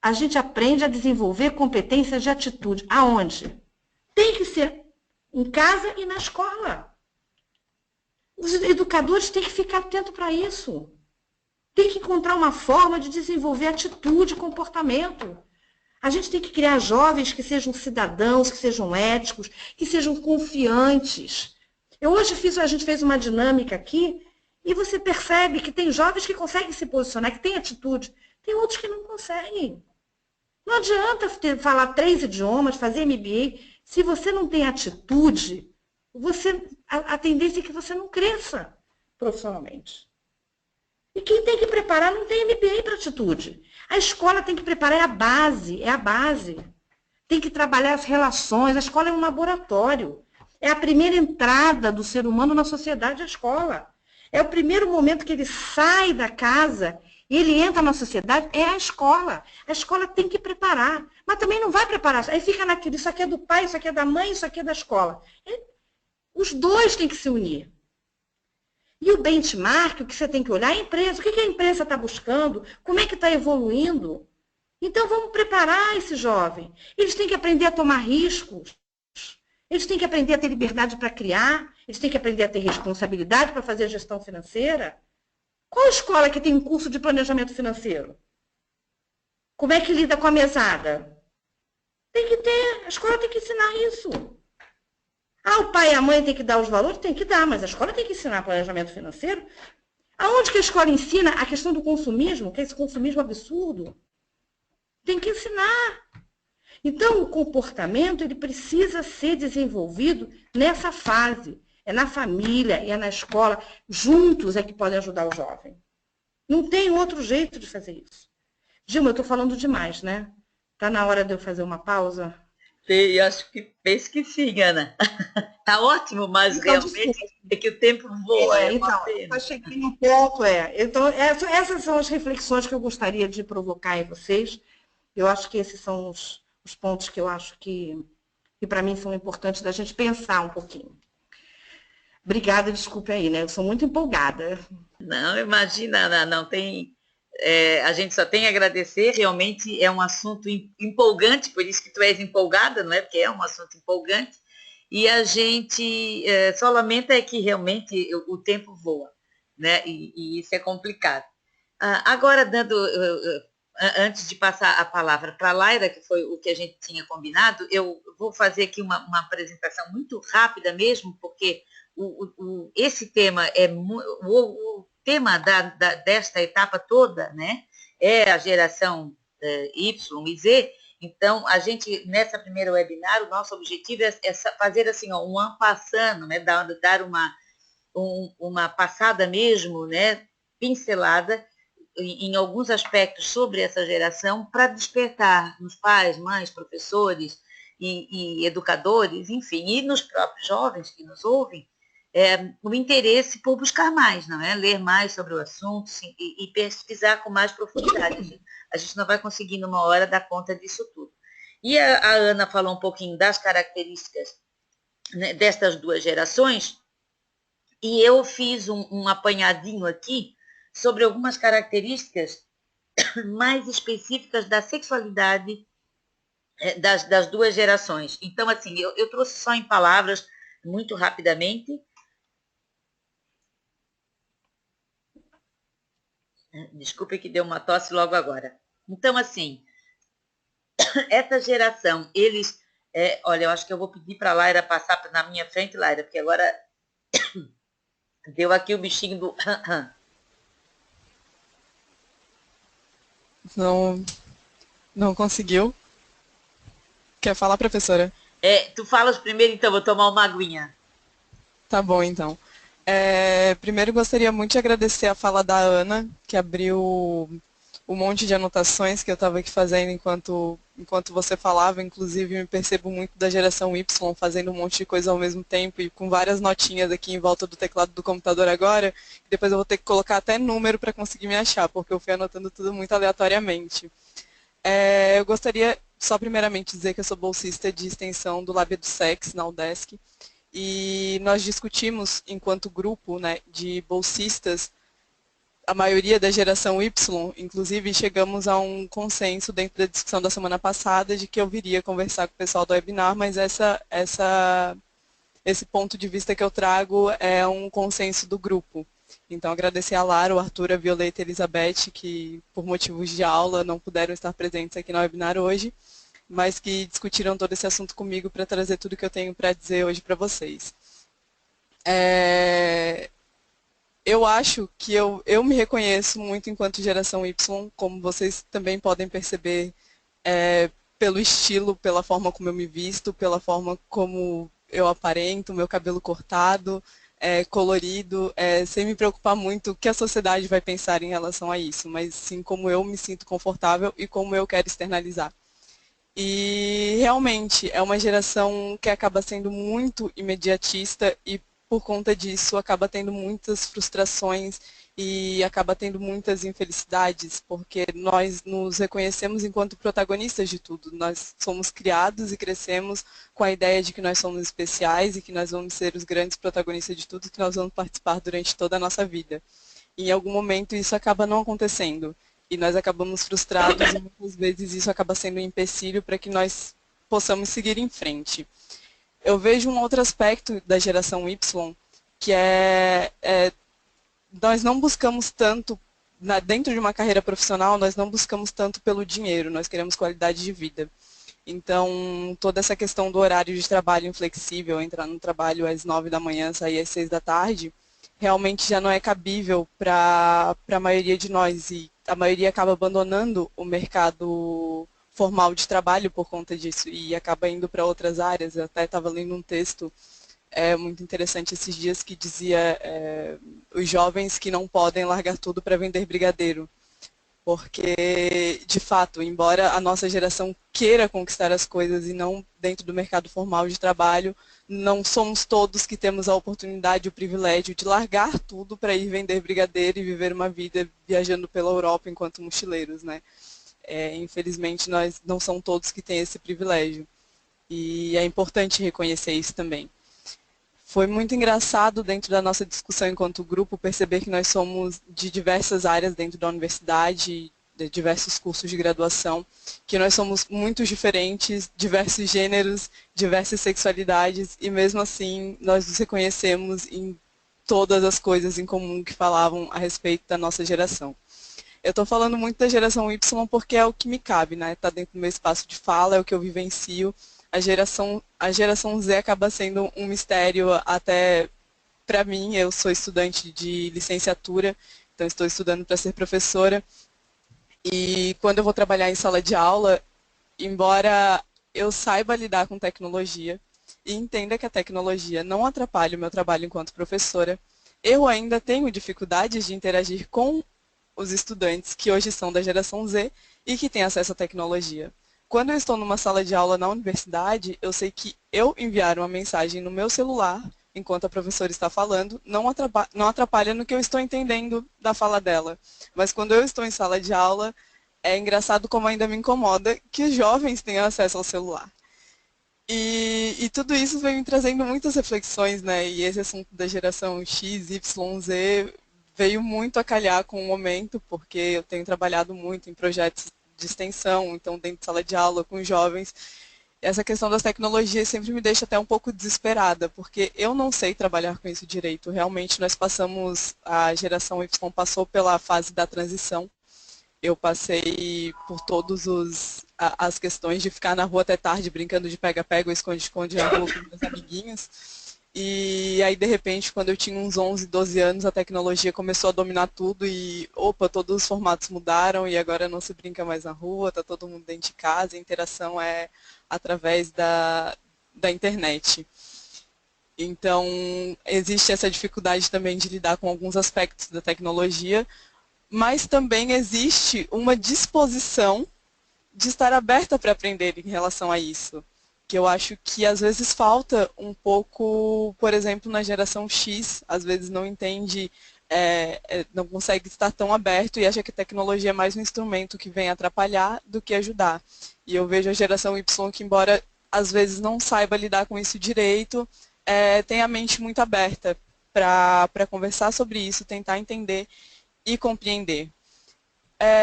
B: A gente aprende a desenvolver competências de atitude. Aonde? Tem que ser em casa e na escola. Os educadores têm que ficar atentos para isso. Tem que encontrar uma forma de desenvolver atitude e comportamento. A gente tem que criar jovens que sejam cidadãos, que sejam éticos, que sejam confiantes. A gente fez uma dinâmica aqui e você percebe que tem jovens que conseguem se posicionar, que têm atitude. Tem outros que não conseguem. Não adianta falar 3 idiomas, fazer MBA. Se você não tem atitude, a tendência é que você não cresça profissionalmente. E quem tem que preparar não tem MBA para atitude. A escola tem que preparar, é a base. Tem que trabalhar as relações, a escola é um laboratório. É a primeira entrada do ser humano na sociedade, a escola. É o primeiro momento que ele sai da casa e ele entra na sociedade, é a escola. A escola tem que preparar, mas também não vai preparar. Aí fica naquilo, isso aqui é do pai, isso aqui é da mãe, isso aqui é da escola. Os dois têm que se unir. E o benchmark, o que você tem que olhar é a empresa. O que a empresa está buscando? Como é que está evoluindo? Então, vamos preparar esse jovem. Eles têm que aprender a tomar riscos. Eles têm que aprender a ter liberdade para criar. Eles têm que aprender a ter responsabilidade para fazer gestão financeira. Qual escola que tem um curso de planejamento financeiro? Como é que lida com a mesada? Tem que ter. A escola tem que ensinar isso. Ah, o pai e a mãe têm que dar os valores? Tem que dar, mas a escola tem que ensinar planejamento financeiro. Aonde que a escola ensina a questão do consumismo, que é esse consumismo absurdo? Tem que ensinar. Então, o comportamento ele precisa ser desenvolvido nessa fase. É na família, é na escola. Juntos é que podem ajudar o jovem. Não tem outro jeito de fazer isso. Dilma, eu estou falando demais, né? Está na hora de eu fazer uma pausa?
A: Eu acho que penso que sim, Ana. Está ótimo, mas
B: então,
A: realmente
B: desculpa.
A: É que o tempo voa.
B: Então, eu cheguei no ponto. Então, essas são as reflexões que eu gostaria de provocar em vocês. Eu acho que esses são os pontos que eu acho que para mim são importantes da gente pensar um pouquinho. Obrigada, desculpe aí, né? Eu sou muito empolgada.
A: Não, imagina, Ana, não tem... a gente só tem a agradecer, realmente é um assunto empolgante, por isso que tu és empolgada, não é? Porque é um assunto empolgante, e a gente só lamenta é que realmente o tempo voa, né? E isso é complicado. Agora, antes de passar a palavra para a Laira, que foi o que a gente tinha combinado, eu vou fazer aqui uma apresentação muito rápida mesmo, porque esse tema o tema desta etapa toda, né, é a geração Y e Z. Então, a gente, nessa primeira webinar, o nosso objetivo é fazer assim, um en passant, né, dar uma passada mesmo, né, pincelada em alguns aspectos sobre essa geração para despertar nos pais, mães, professores e educadores, enfim, e nos próprios jovens que nos ouvem, o interesse por buscar mais, não é? Ler mais sobre o assunto e pesquisar com mais profundidade. A gente não vai conseguir, numa hora, dar conta disso tudo. E a Ana falou um pouquinho das características, né, destas duas gerações, e eu fiz um apanhadinho aqui sobre algumas características mais específicas da sexualidade das duas gerações. Então, assim, eu trouxe só em palavras, muito rapidamente. Desculpe que deu uma tosse logo agora. Então, assim, essa geração, eles... olha, eu acho que eu vou pedir para a Laira passar na minha frente, Laira, porque agora deu aqui o bichinho do...
C: Não, não conseguiu. Quer falar, professora?
A: Tu falas primeiro, então, vou tomar uma aguinha.
C: Tá bom, então. Primeiro, gostaria muito de agradecer a fala da Ana, que abriu um monte de anotações que eu estava aqui fazendo enquanto você falava. Inclusive, me percebo muito da geração Y fazendo um monte de coisa ao mesmo tempo e com várias notinhas aqui em volta do teclado do computador agora. Depois eu vou ter que colocar até número para conseguir me achar, porque eu fui anotando tudo muito aleatoriamente. Eu gostaria só primeiramente dizer que eu sou bolsista de extensão do Lab EduSex, na UDESC, e nós discutimos, enquanto grupo, né, de bolsistas, a maioria da geração Y, inclusive chegamos a um consenso dentro da discussão da semana passada de que eu viria conversar com o pessoal do webinar, mas esse ponto de vista que eu trago é um consenso do grupo. Então, agradecer a Lara, o Arthur, a Violeta e a Elizabeth, que por motivos de aula não puderam estar presentes aqui no webinar hoje, mas que discutiram todo esse assunto comigo para trazer tudo que eu tenho para dizer hoje para vocês. Eu acho que eu me reconheço muito enquanto geração Y, como vocês também podem perceber pelo estilo, pela forma como eu me visto, pela forma como eu aparento, meu cabelo cortado, colorido, sem me preocupar muito o que a sociedade vai pensar em relação a isso, mas sim como eu me sinto confortável e como eu quero externalizar. E realmente é uma geração que acaba sendo muito imediatista e por conta disso acaba tendo muitas frustrações e acaba tendo muitas infelicidades, porque nós nos reconhecemos enquanto protagonistas de tudo. Nós somos criados e crescemos com a ideia de que nós somos especiais e que nós vamos ser os grandes protagonistas de tudo, que nós vamos participar durante toda a nossa vida. E em algum momento isso acaba não acontecendo. E nós acabamos frustrados e muitas vezes isso acaba sendo um empecilho para que nós possamos seguir em frente. Eu vejo um outro aspecto da geração Y, que nós não buscamos tanto, dentro de uma carreira profissional, nós não buscamos tanto pelo dinheiro, nós queremos qualidade de vida. Então, toda essa questão do horário de trabalho inflexível, entrar no trabalho às 9 da manhã, sair às 6 da tarde, realmente já não é cabível para a maioria de nós. E a maioria acaba abandonando o mercado formal de trabalho por conta disso e acaba indo para outras áreas. Eu até estava lendo um texto muito interessante esses dias que dizia os jovens que não podem largar tudo para vender brigadeiro. Porque, de fato, embora a nossa geração queira conquistar as coisas e não dentro do mercado formal de trabalho, não somos todos que temos a oportunidade e o privilégio de largar tudo para ir vender brigadeiro e viver uma vida viajando pela Europa enquanto mochileiros, né? Infelizmente, nós não são todos que têm esse privilégio. E é importante reconhecer isso também. Foi muito engraçado dentro da nossa discussão enquanto grupo perceber que nós somos de diversas áreas dentro da universidade, de diversos cursos de graduação, que nós somos muito diferentes, diversos gêneros, diversas sexualidades e mesmo assim nós nos reconhecemos em todas as coisas em comum que falavam a respeito da nossa geração. Eu estou falando muito da geração Y porque é o que me cabe, né? Está dentro do meu espaço de fala, é o que eu vivencio. A geração Z acaba sendo um mistério até para mim. Eu sou estudante de licenciatura, então estou estudando para ser professora. E quando eu vou trabalhar em sala de aula, embora eu saiba lidar com tecnologia e entenda que a tecnologia não atrapalha o meu trabalho enquanto professora, eu ainda tenho dificuldades de interagir com os estudantes que hoje são da geração Z e que têm acesso à tecnologia. Quando eu estou numa sala de aula na universidade, eu sei que eu enviar uma mensagem no meu celular, enquanto a professora está falando, não atrapalha no que eu estou entendendo da fala dela. Mas quando eu estou em sala de aula, é engraçado como ainda me incomoda que os jovens tenham acesso ao celular. E tudo isso vem me trazendo muitas reflexões, né? E esse assunto da geração X, Y, Z veio muito a calhar com o momento, porque eu tenho trabalhado muito em projetos de extensão, então dentro de sala de aula com jovens. Essa questão das tecnologias sempre me deixa até um pouco desesperada, porque eu não sei trabalhar com isso direito. Realmente nós passamos, a geração Y passou pela fase da transição. Eu passei por todos as questões de ficar na rua até tarde brincando de pega-pega ou esconde-esconde na rua com meus amiguinhos. E aí, de repente, quando eu tinha uns 11, 12 anos, a tecnologia começou a dominar tudo e, opa, todos os formatos mudaram e agora não se brinca mais na rua, tá todo mundo dentro de casa, a interação é através da internet. Então, existe essa dificuldade também de lidar com alguns aspectos da tecnologia, mas também existe uma disposição de estar aberta para aprender em relação a isso. Que eu acho que às vezes falta um pouco, por exemplo, na geração X, às vezes não entende, não consegue estar tão aberto e acha que a tecnologia é mais um instrumento que vem atrapalhar do que ajudar. E eu vejo a geração Y que, embora às vezes não saiba lidar com isso direito, tem a mente muito aberta para conversar sobre isso, tentar entender e compreender.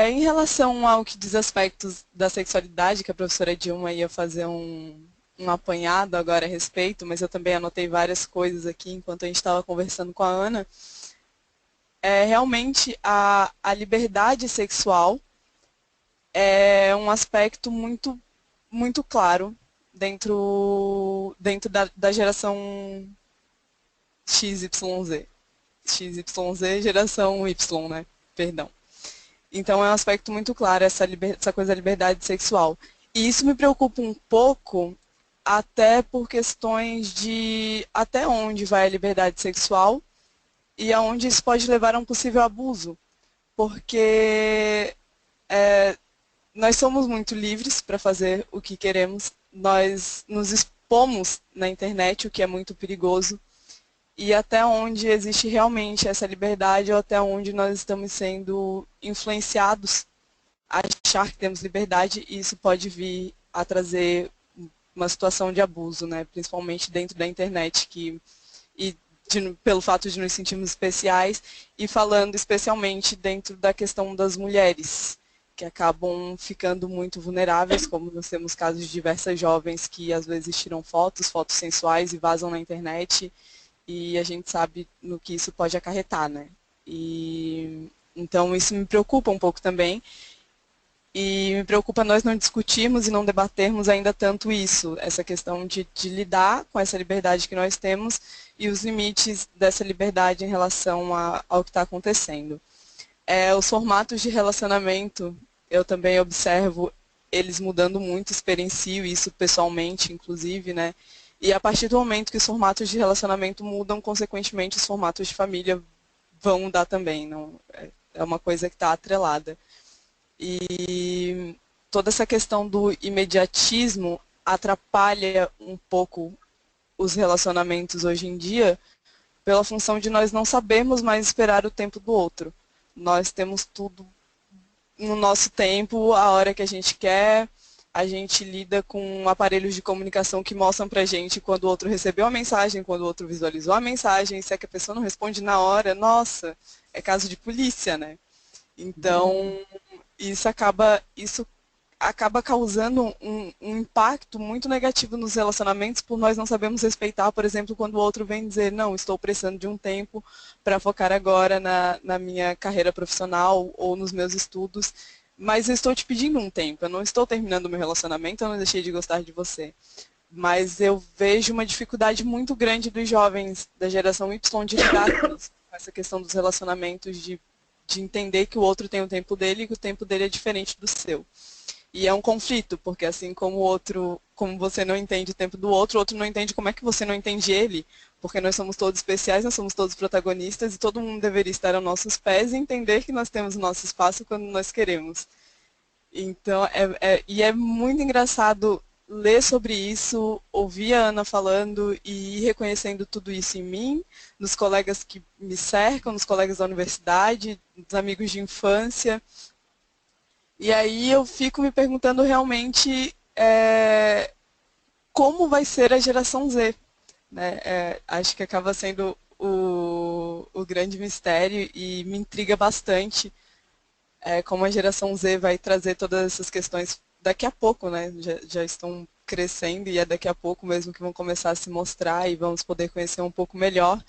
C: Em relação ao que diz aspectos da sexualidade, que a professora Dilma ia fazer um apanhado agora a respeito, mas eu também anotei várias coisas aqui enquanto a gente estava conversando com a Ana, realmente a liberdade sexual é um aspecto muito, muito claro dentro da geração XYZ. XYZ, geração Y, né? Perdão. Então é um aspecto muito claro essa coisa da liberdade sexual. E isso me preocupa um pouco, até por questões de até onde vai a liberdade sexual e aonde isso pode levar a um possível abuso. Porque nós somos muito livres para fazer o que queremos, nós nos expomos na internet, o que é muito perigoso, e até onde existe realmente essa liberdade ou até onde nós estamos sendo influenciados a achar que temos liberdade, e isso pode vir a trazer uma situação de abuso, né? Principalmente dentro da internet, pelo fato de nos sentirmos especiais, e falando especialmente dentro da questão das mulheres, que acabam ficando muito vulneráveis, como nós temos casos de diversas jovens que às vezes tiram fotos sensuais e vazam na internet, e a gente sabe no que isso pode acarretar, né? Então isso me preocupa um pouco também, e me preocupa nós não discutirmos e não debatermos ainda tanto isso, essa questão de lidar com essa liberdade que nós temos e os limites dessa liberdade em relação ao que está acontecendo. Os formatos de relacionamento, eu também observo eles mudando muito, experiencio isso pessoalmente, inclusive, né? E a partir do momento que os formatos de relacionamento mudam, consequentemente os formatos de família vão mudar também. Não, é uma coisa que está atrelada. E toda essa questão do imediatismo atrapalha um pouco os relacionamentos hoje em dia, pela função de nós não sabermos mais esperar o tempo do outro. Nós temos tudo no nosso tempo, a hora que a gente quer. A gente lida com aparelhos de comunicação que mostram pra gente quando o outro recebeu a mensagem, quando o outro visualizou a mensagem, se é que a pessoa não responde na hora, nossa, é caso de polícia, né? Então, isso acaba causando um impacto muito negativo nos relacionamentos, por nós não sabemos respeitar, por exemplo, quando o outro vem dizer, não, estou precisando de um tempo para focar agora na minha carreira profissional ou nos meus estudos, mas eu estou te pedindo um tempo, eu não estou terminando meu relacionamento, eu não deixei de gostar de você. Mas eu vejo uma dificuldade muito grande dos jovens da geração Y de lidar com essa questão dos relacionamentos, de entender que o outro tem o tempo dele e que o tempo dele é diferente do seu. E é um conflito, porque assim como o outro, como você não entende o tempo do outro, o outro não entende como é que você não entende ele, porque nós somos todos especiais, nós somos todos protagonistas e todo mundo deveria estar aos nossos pés e entender que nós temos o nosso espaço quando nós queremos. Então, e é muito engraçado ler sobre isso, ouvir a Ana falando e ir reconhecendo tudo isso em mim, nos colegas que me cercam, nos colegas da universidade, nos amigos de infância. E aí eu fico me perguntando realmente como vai ser a geração Z. Né? Acho que acaba sendo o o grande mistério e me intriga bastante como a geração Z vai trazer todas essas questões daqui a pouco, né? Já estão crescendo e é daqui a pouco mesmo que vão começar a se mostrar e vamos poder conhecer um pouco melhor,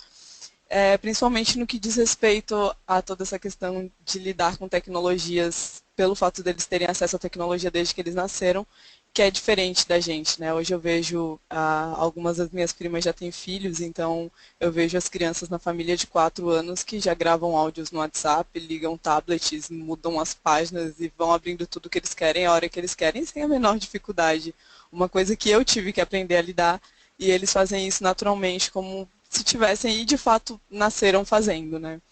C: principalmente no que diz respeito a toda essa questão de lidar com tecnologias, pelo fato deles terem acesso à tecnologia desde que eles nasceram, que é diferente da gente, né? Hoje eu vejo, algumas das minhas primas já têm filhos, então eu vejo as crianças na família de 4 anos que já gravam áudios no WhatsApp, ligam tablets, mudam as páginas e vão abrindo tudo que eles querem, a hora que eles querem, sem a menor dificuldade. Uma coisa que eu tive que aprender a lidar, e eles fazem isso naturalmente, como se tivessem e de fato nasceram fazendo, né?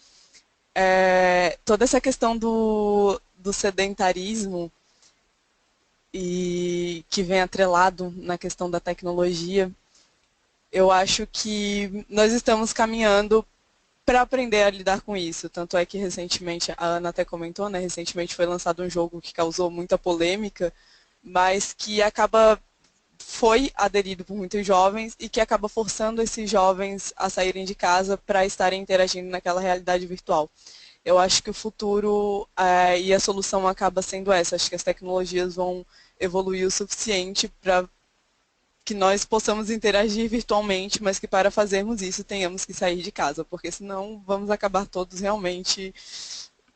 C: Toda essa questão do sedentarismo e que vem atrelado na questão da tecnologia, eu acho que nós estamos caminhando para aprender a lidar com isso. Tanto é que recentemente, a Ana até comentou, né, recentemente foi lançado um jogo que causou muita polêmica, mas que foi aderido por muitos jovens e que acaba forçando esses jovens a saírem de casa para estarem interagindo naquela realidade virtual. Eu acho que o futuro e a solução acaba sendo essa. Acho que as tecnologias vão evoluir o suficiente para que nós possamos interagir virtualmente, mas que para fazermos isso tenhamos que sair de casa, porque senão vamos acabar todos realmente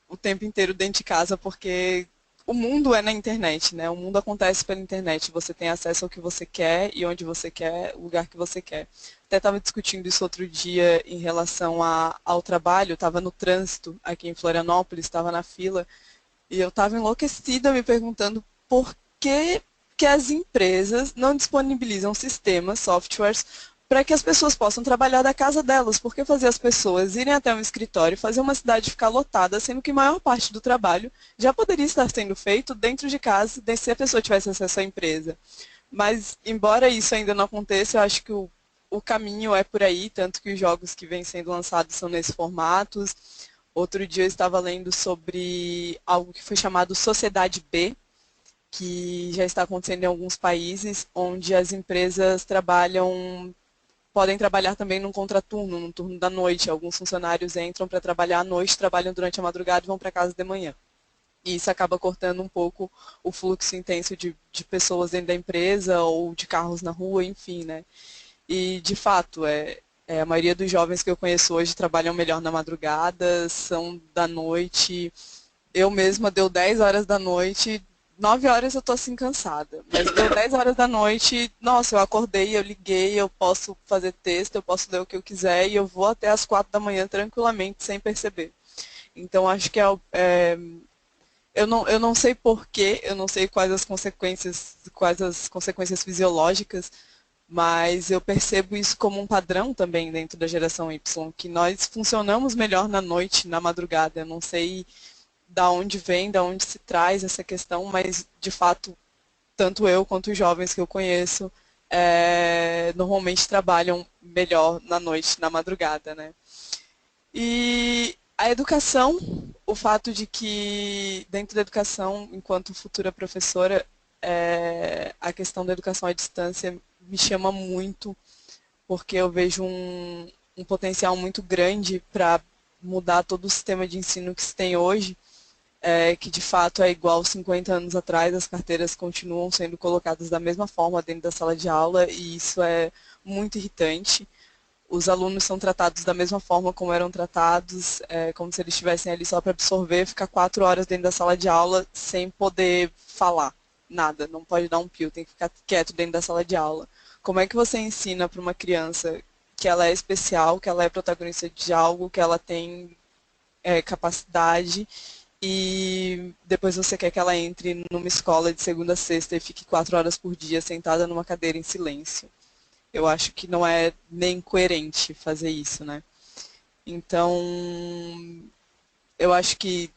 C: o tempo inteiro dentro de casa, porque o mundo é na internet, né? O mundo acontece pela internet. Você tem acesso ao que você quer e onde você quer, o lugar que você quer. Até estava discutindo isso outro dia em relação ao trabalho. Estava no trânsito aqui em Florianópolis, estava na fila e eu estava enlouquecida me perguntando por que as empresas não disponibilizam sistemas, softwares, para que as pessoas possam trabalhar da casa delas. Por que fazer as pessoas irem até um escritório, fazer uma cidade ficar lotada, sendo que a maior parte do trabalho já poderia estar sendo feito dentro de casa, se a pessoa tivesse acesso à empresa. Mas, embora isso ainda não aconteça, eu acho que o caminho é por aí, tanto que os jogos que vêm sendo lançados são nesses formatos. Outro dia eu estava lendo sobre algo que foi chamado Sociedade B, que já está acontecendo em alguns países, onde as empresas podem trabalhar também num contraturno, no turno da noite. Alguns funcionários entram para trabalhar à noite, trabalham durante a madrugada e vão para casa de manhã. E isso acaba cortando um pouco o fluxo intenso de pessoas dentro da empresa ou de carros na rua, enfim, né? E, de fato, a maioria dos jovens que eu conheço hoje trabalham melhor na madrugada, são da noite. Eu mesma deu 10 horas da noite, 9 horas eu tô assim cansada, mas deu 10 horas da noite, nossa, eu acordei, eu liguei, eu posso fazer texto, eu posso ler o que eu quiser e eu vou até as 4 da manhã tranquilamente, sem perceber. Então, acho que eu não sei porquê, eu não sei quais as consequências fisiológicas, mas eu percebo isso como um padrão também dentro da geração Y, que nós funcionamos melhor na noite, na madrugada. Eu não sei da onde vem, da onde se traz essa questão, mas de fato, tanto eu quanto os jovens que eu conheço normalmente trabalham melhor na noite, na madrugada, né? E a educação, o fato de que dentro da educação, enquanto futura professora, a questão da educação à distância me chama muito, porque eu vejo um potencial muito grande para mudar todo o sistema de ensino que se tem hoje, que de fato é igual 50 anos atrás, as carteiras continuam sendo colocadas da mesma forma dentro da sala de aula e isso é muito irritante. Os alunos são tratados da mesma forma como eram tratados, como se eles estivessem ali só para absorver, ficar 4 horas dentro da sala de aula sem poder falar nada, não pode dar um pio, tem que ficar quieto dentro da sala de aula. Como é que você ensina para uma criança que ela é especial, que ela é protagonista de algo, que ela tem capacidade e depois você quer que ela entre numa escola de segunda a sexta e fique 4 horas por dia sentada numa cadeira em silêncio? Eu acho que não é nem coerente fazer isso, né? Então, eu acho que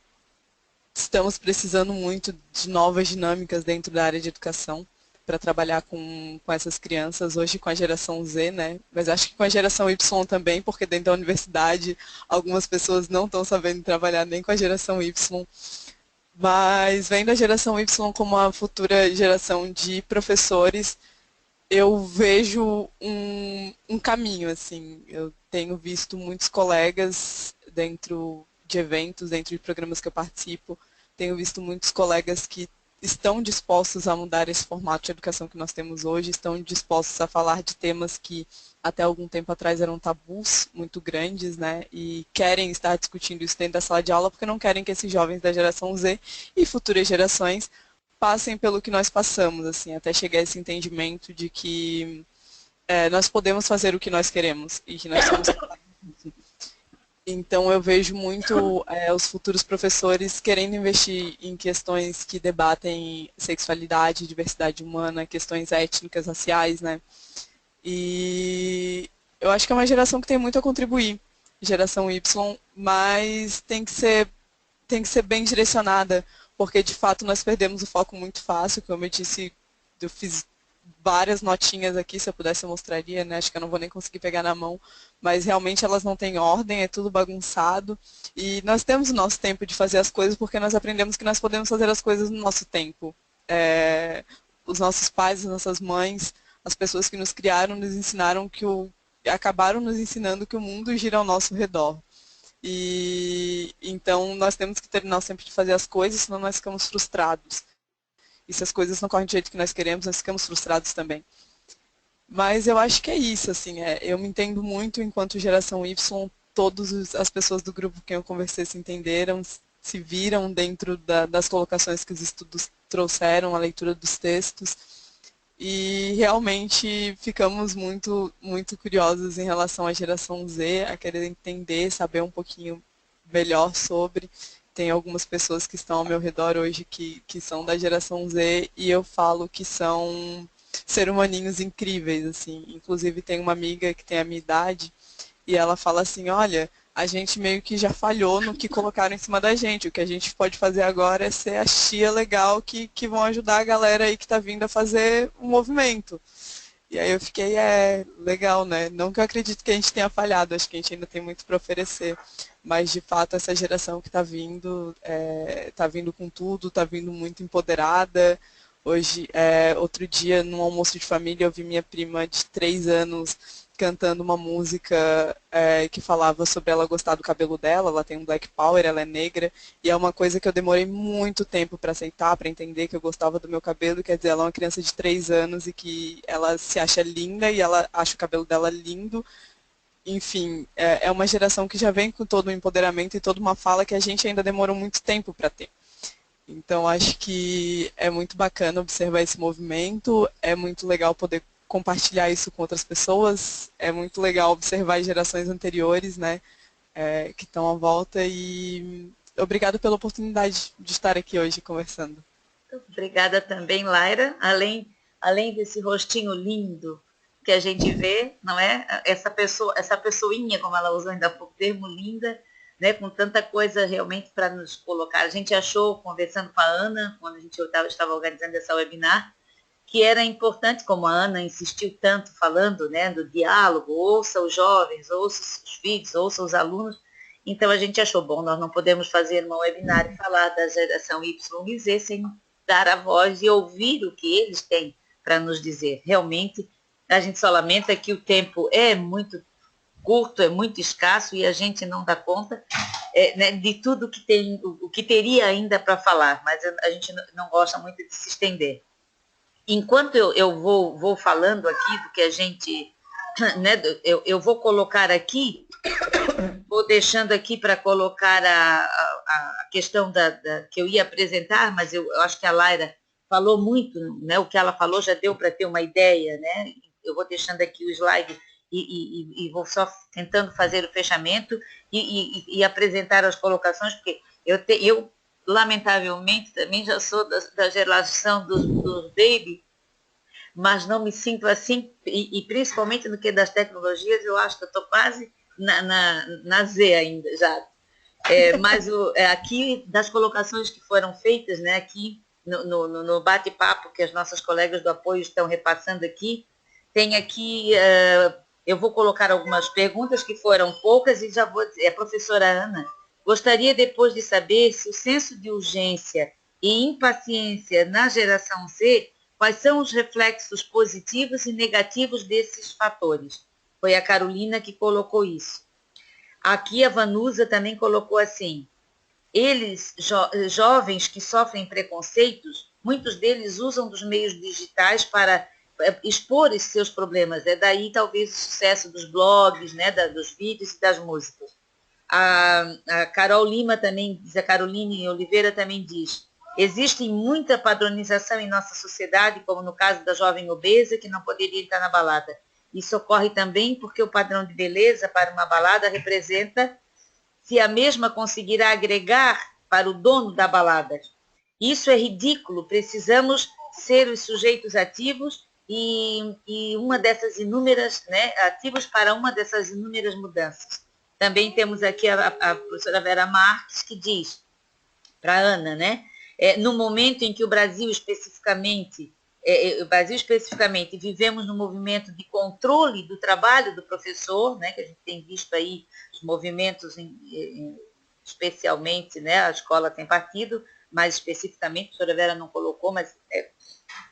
C: estamos precisando muito de novas dinâmicas dentro da área de educação para trabalhar com essas crianças, hoje com a geração Z, né? Mas acho que com a geração Y também, porque dentro da universidade algumas pessoas não estão sabendo trabalhar nem com a geração Y. Mas vendo a geração Y como a futura geração de professores, eu vejo um caminho, assim. Eu tenho visto muitos colegas dentro de eventos, dentro de programas que eu participo, tenho visto muitos colegas que estão dispostos a mudar esse formato de educação que nós temos hoje, estão dispostos a falar de temas que até algum tempo atrás eram tabus muito grandes, né? E querem estar discutindo isso dentro da sala de aula porque não querem que esses jovens da geração Z e futuras gerações passem pelo que nós passamos, assim, até chegar a esse entendimento de que nós podemos fazer o que nós queremos e que nós somos capazes. Então, eu vejo muito os futuros professores querendo investir em questões que debatem sexualidade, diversidade humana, questões étnicas, raciais, né? E eu acho que é uma geração que tem muito a contribuir, geração Y, mas tem que ser bem direcionada, porque de fato nós perdemos o foco muito fácil, como eu disse, eu fiz várias notinhas aqui, se eu pudesse eu mostraria, né? Acho que eu não vou nem conseguir pegar na mão, mas realmente elas não têm ordem, é tudo bagunçado, e nós temos o nosso tempo de fazer as coisas porque nós aprendemos que nós podemos fazer as coisas no nosso tempo. Os nossos pais, as nossas mães, as pessoas que nos criaram nos ensinaram acabaram nos ensinando que o mundo gira ao nosso redor. E então nós temos que terminar sempre de fazer as coisas, senão nós ficamos frustrados. E se as coisas não correm do jeito que nós queremos, nós ficamos frustrados também. Mas eu acho que é isso, assim, eu me entendo muito enquanto geração Y, todas as pessoas do grupo com quem eu conversei se entenderam, se viram dentro das colocações que os estudos trouxeram, a leitura dos textos, e realmente ficamos muito, muito curiosos em relação à geração Z, a querer entender, saber um pouquinho melhor sobre. Tem algumas pessoas que estão ao meu redor hoje que são da geração Z e eu falo que são seres humaninhos incríveis, assim. Inclusive tem uma amiga que tem a minha idade e ela fala assim, olha, a gente meio que já falhou no que colocaram em cima da gente. O que a gente pode fazer agora é ser a tia legal que vão ajudar a galera aí que está vindo a fazer um movimento. E aí eu fiquei, legal, né? Não que eu acredito que a gente tenha falhado, acho que a gente ainda tem muito para oferecer. Mas, de fato, essa geração que está vindo com tudo, está vindo muito empoderada. Hoje, outro dia, num almoço de família, eu vi minha prima de 3 anos cantando uma música que falava sobre ela gostar do cabelo dela, ela tem um black power, ela é negra, e é uma coisa que eu demorei muito tempo para aceitar, para entender que eu gostava do meu cabelo, quer dizer, ela é uma criança de 3 anos e que ela se acha linda e ela acha o cabelo dela lindo. Enfim, é uma geração que já vem com todo o empoderamento e toda uma fala que a gente ainda demorou muito tempo para ter. Então, acho que é muito bacana observar esse movimento, é muito legal poder compartilhar isso com outras pessoas, é muito legal observar as gerações anteriores, né, que estão à volta, e obrigado pela oportunidade de estar aqui hoje conversando.
A: Obrigada também, Laira. Além desse rostinho lindo que a gente vê, não é? Essa pessoinha, como ela usou ainda há pouco termo, linda, né? Com tanta coisa realmente para nos colocar. A gente achou, conversando com a Ana, quando estava organizando essa webinar, que era importante, como a Ana insistiu tanto falando, né, do diálogo, ouça os jovens, ouça os filhos, ouça os alunos. Então a gente achou, bom, nós não podemos fazer uma webinar e falar da geração Y e Z sem dar a voz e ouvir o que eles têm para nos dizer. Realmente, a gente só lamenta que o tempo é muito curto, é muito escasso e a gente não dá conta né, de tudo que tem, o que teria ainda para falar, mas a gente não gosta muito de se estender. Enquanto eu vou falando aqui do que a gente, né, eu vou colocar aqui, vou deixando aqui para colocar a questão que eu ia apresentar, mas eu acho que a Laira falou muito, né, o que ela falou já deu para ter uma ideia, né? Eu vou deixando aqui o slide e vou só tentando fazer o fechamento e apresentar as colocações, porque eu lamentavelmente, também já sou da geração dos baby, mas não me sinto assim, e principalmente no que das tecnologias, eu acho que eu estou quase na Z ainda já. Mas aqui, das colocações que foram feitas, né, aqui no bate-papo que as nossas colegas do apoio estão repassando aqui, tem aqui, eu vou colocar algumas perguntas que foram poucas e já vou dizer, a professora Ana, gostaria depois de saber se o senso de urgência e impaciência na geração Z, quais são os reflexos positivos e negativos desses fatores? Foi a Carolina que colocou isso. Aqui a Vanusa também colocou assim, eles, jovens que sofrem preconceitos, muitos deles usam dos meios digitais para expor esses seus problemas. É daí talvez o sucesso dos blogs, né, dos vídeos e das músicas. A Carol Lima também diz, a Caroline Oliveira também diz, existe muita padronização em nossa sociedade, como no caso da jovem obesa que não poderia estar na balada. Isso ocorre também porque o padrão de beleza para uma balada representa se a mesma conseguirá agregar para o dono da balada. Isso é ridículo, precisamos ser os sujeitos ativos e uma dessas inúmeras, né, ativos para uma dessas inúmeras mudanças. Também temos aqui a professora Vera Marques, que diz para a Ana, né, no momento em que o Brasil especificamente vivemos no movimento de controle do trabalho do professor, né, que a gente tem visto aí os movimentos, especialmente, né, a escola tem partido, mais especificamente, a professora Vera não colocou, mas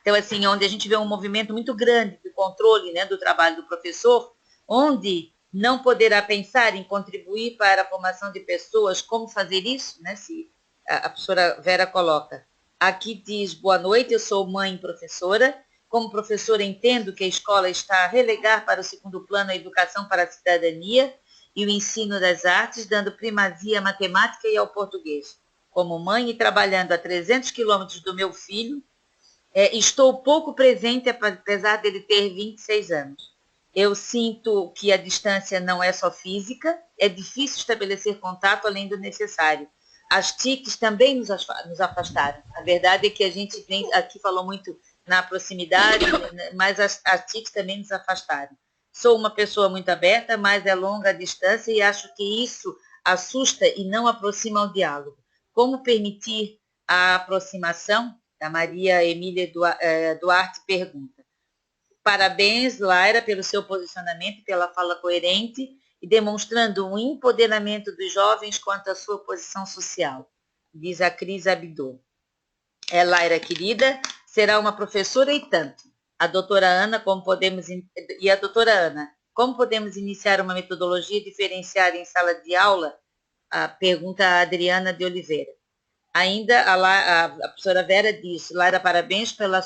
A: então, assim, onde a gente vê um movimento muito grande de controle, né, do trabalho do professor, onde não poderá pensar em contribuir para a formação de pessoas, como fazer isso, né, se a professora Vera coloca. Aqui diz, boa noite, eu sou mãe e professora. Como professora, entendo que a escola está a relegar para o segundo plano a educação para a cidadania e o ensino das artes, dando primazia à matemática e ao português. Como mãe e trabalhando a 300 quilômetros do meu filho, estou pouco presente, apesar dele ter 26 anos. Eu sinto que a distância não é só física, é difícil estabelecer contato além do necessário. As TICs também nos afastaram. A verdade é que a gente aqui falou muito na proximidade, mas as TICs também nos afastaram. Sou uma pessoa muito aberta, mas é longa a distância e acho que isso assusta e não aproxima ao diálogo. Como permitir a aproximação? A Maria Emília Duarte pergunta. Parabéns, Laira, pelo seu posicionamento e pela fala coerente e demonstrando um empoderamento dos jovens quanto à sua posição social, diz a Cris Abdô. Laira, querida, será uma professora e tanto. A doutora Ana, como podemos iniciar uma metodologia diferenciada em sala de aula? Pergunta a Adriana de Oliveira. Ainda a professora Vera diz, Laira, parabéns pela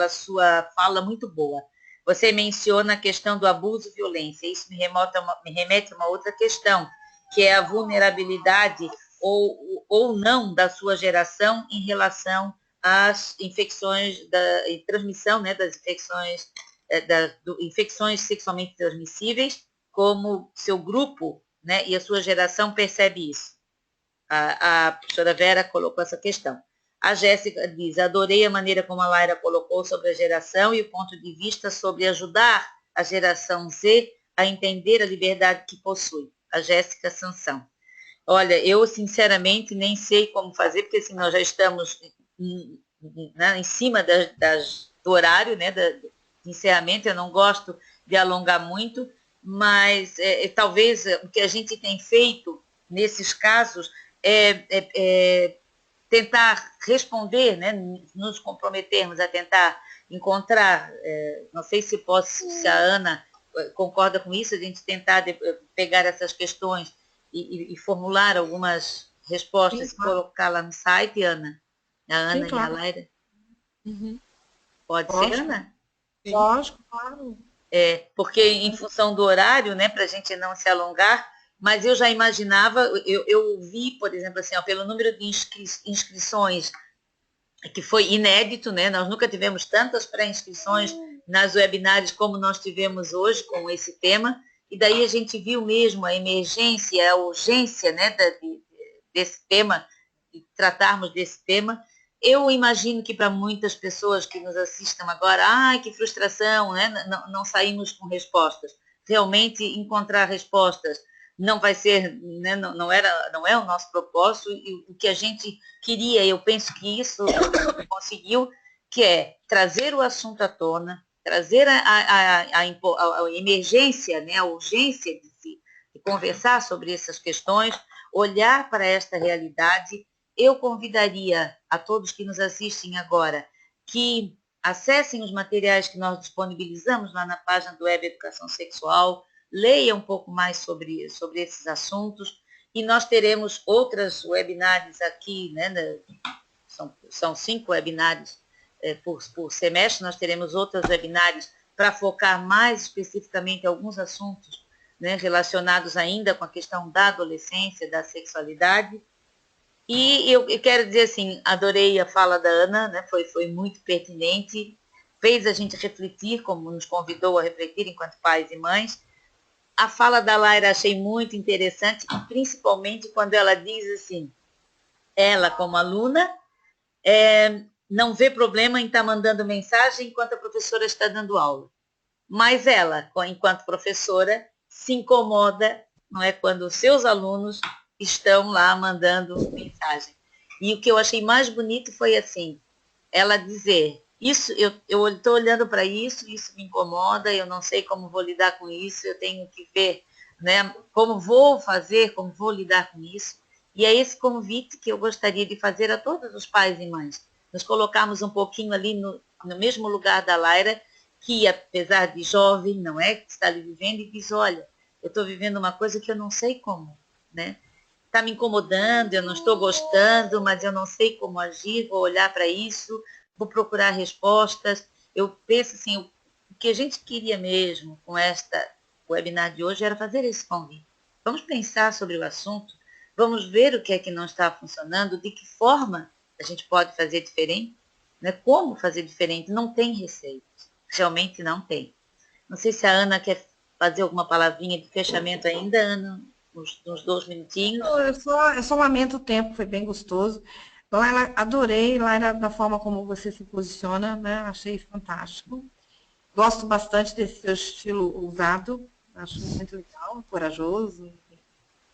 A: sua fala muito boa. Você menciona a questão do abuso e violência. Isso me remete a uma outra questão, que é a vulnerabilidade ou não da sua geração em relação às infecções, transmissão, né, das infecções sexualmente transmissíveis, como seu grupo, né, e a sua geração percebe isso. A professora Vera colocou essa questão. A Jéssica diz, adorei a maneira como a Laira colocou sobre a geração e o ponto de vista sobre ajudar a geração Z a entender a liberdade que possui. A Jéssica Sansão. Olha, eu sinceramente nem sei como fazer, porque assim, nós já estamos em cima do horário, né, de encerramento, eu não gosto de alongar muito, mas talvez o que a gente tem feito nesses casos tentar responder, né, nos comprometermos a tentar encontrar, não sei se a Ana concorda com isso, a gente tentar pegar essas questões e formular algumas respostas, sim, claro, e colocar lá no site, Ana? A Ana, sim, claro, e a Laira?
C: Uhum.
A: Pode ser, Ana?
B: Sim. Lógico, claro.
A: Porque em função do horário, né, para a gente não se alongar, mas eu já imaginava, eu vi, por exemplo, assim, pelo número de inscrições, que foi inédito, né? Nós nunca tivemos tantas pré-inscrições nas webinários como nós tivemos hoje com esse tema, e daí a gente viu mesmo a emergência, a urgência, né, desse tema, de tratarmos desse tema. Eu imagino que para muitas pessoas que nos assistam agora, que frustração, né? Não saímos com respostas. Realmente encontrar respostas não vai ser, né, não é o nosso propósito, e o que a gente queria, eu penso que isso conseguiu, que é trazer o assunto à tona, trazer a emergência, né, a urgência de conversar sobre essas questões, olhar para esta realidade. Eu convidaria a todos que nos assistem agora que acessem os materiais que nós disponibilizamos lá na página do Web Educação Sexual, leia um pouco mais sobre esses assuntos, e nós teremos outras webinários aqui, né? São 5 webinários por semestre, nós teremos outros webinários para focar mais especificamente alguns assuntos, né, relacionados ainda com a questão da adolescência, da sexualidade. E eu quero dizer assim, adorei a fala da Ana, né, foi muito pertinente, fez a gente refletir, como nos convidou a refletir enquanto pais e mães. A fala da Laira achei muito interessante, principalmente quando ela diz assim, ela como aluna, não vê problema em estar mandando mensagem enquanto a professora está dando aula. Mas ela, enquanto professora, se incomoda, não é, quando os seus alunos estão lá mandando mensagem. E o que eu achei mais bonito foi assim, ela dizer, isso, eu estou olhando para isso me incomoda, eu não sei como vou lidar com isso, eu tenho que ver, né, como vou fazer, como vou lidar com isso. E é esse convite que eu gostaria de fazer a todos os pais e mães. Nos colocarmos um pouquinho ali no mesmo lugar da Laira, que apesar de jovem, não é, que está ali vivendo e diz, olha, eu estou vivendo uma coisa que eu não sei como, né? Está me incomodando, eu não estou gostando, mas eu não sei como agir, vou olhar para isso, vou procurar respostas. Eu penso assim, o que a gente queria mesmo com esta webinar de hoje era fazer esse convite. Vamos pensar sobre o assunto, vamos ver o que é que não está funcionando, de que forma a gente pode fazer diferente, né? Como fazer diferente, não tem receita. Realmente não tem. Não sei se a Ana quer fazer alguma palavrinha de fechamento ainda, Ana, uns 2 minutinhos.
B: Eu só lamento o tempo, foi bem gostoso. Laila, adorei, Laila, da forma como você se posiciona, né? Achei fantástico. Gosto bastante desse seu estilo ousado, acho muito legal, corajoso.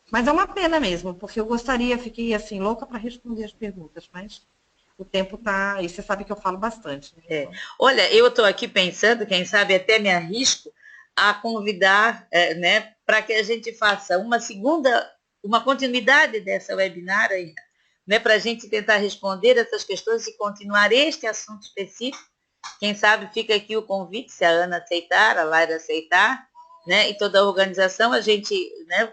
B: Mas é uma pena mesmo, porque eu gostaria, fiquei assim, louca para responder as perguntas, mas o tempo tá. E você sabe que eu falo bastante. Né?
A: Olha, eu estou aqui pensando, quem sabe até me arrisco a convidar, né, para que a gente faça uma continuidade dessa webinar aí, né, para a gente tentar responder essas questões e continuar este assunto específico. Quem sabe fica aqui o convite, se a Ana aceitar, a Laira aceitar, né, e toda a organização, a gente, né,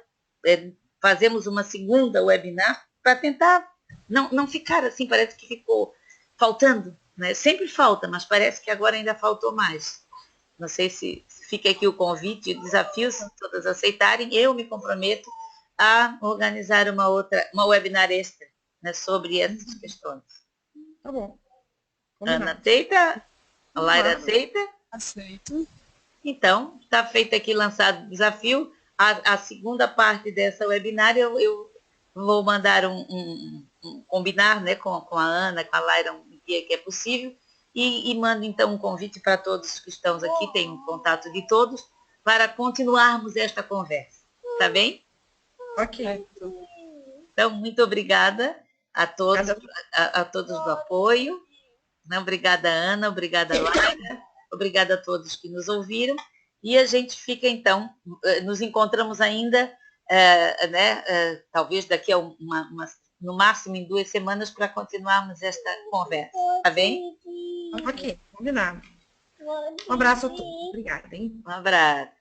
A: fazemos uma segunda webinar para tentar não ficar assim, parece que ficou faltando, né? Sempre falta, mas parece que agora ainda faltou mais. Não sei se fica aqui o convite, o desafio, se todas aceitarem, eu me comprometo a organizar uma webinar extra, né, sobre essas questões.
B: Tá bom.
A: Ana aceita? A Laira aceita?
C: Aceito.
A: Então, está feito aqui, lançado o desafio. A segunda parte dessa webinar eu vou mandar combinar, né, com a Ana, com a Laira, um dia que é possível, e mando então um convite para todos que estamos aqui, tem um contato de todos, para continuarmos esta conversa. Tá bem?
B: Ok.
A: Então, muito obrigada a todos, a todos do apoio. Obrigada, Ana, obrigada, Laira, obrigada a todos que nos ouviram. E a gente fica, então, nos encontramos ainda, talvez daqui a no máximo em 2 semanas, para continuarmos esta conversa. Tá bem?
B: Ok, combinado. Um abraço a todos. Obrigada, hein?
A: Um abraço.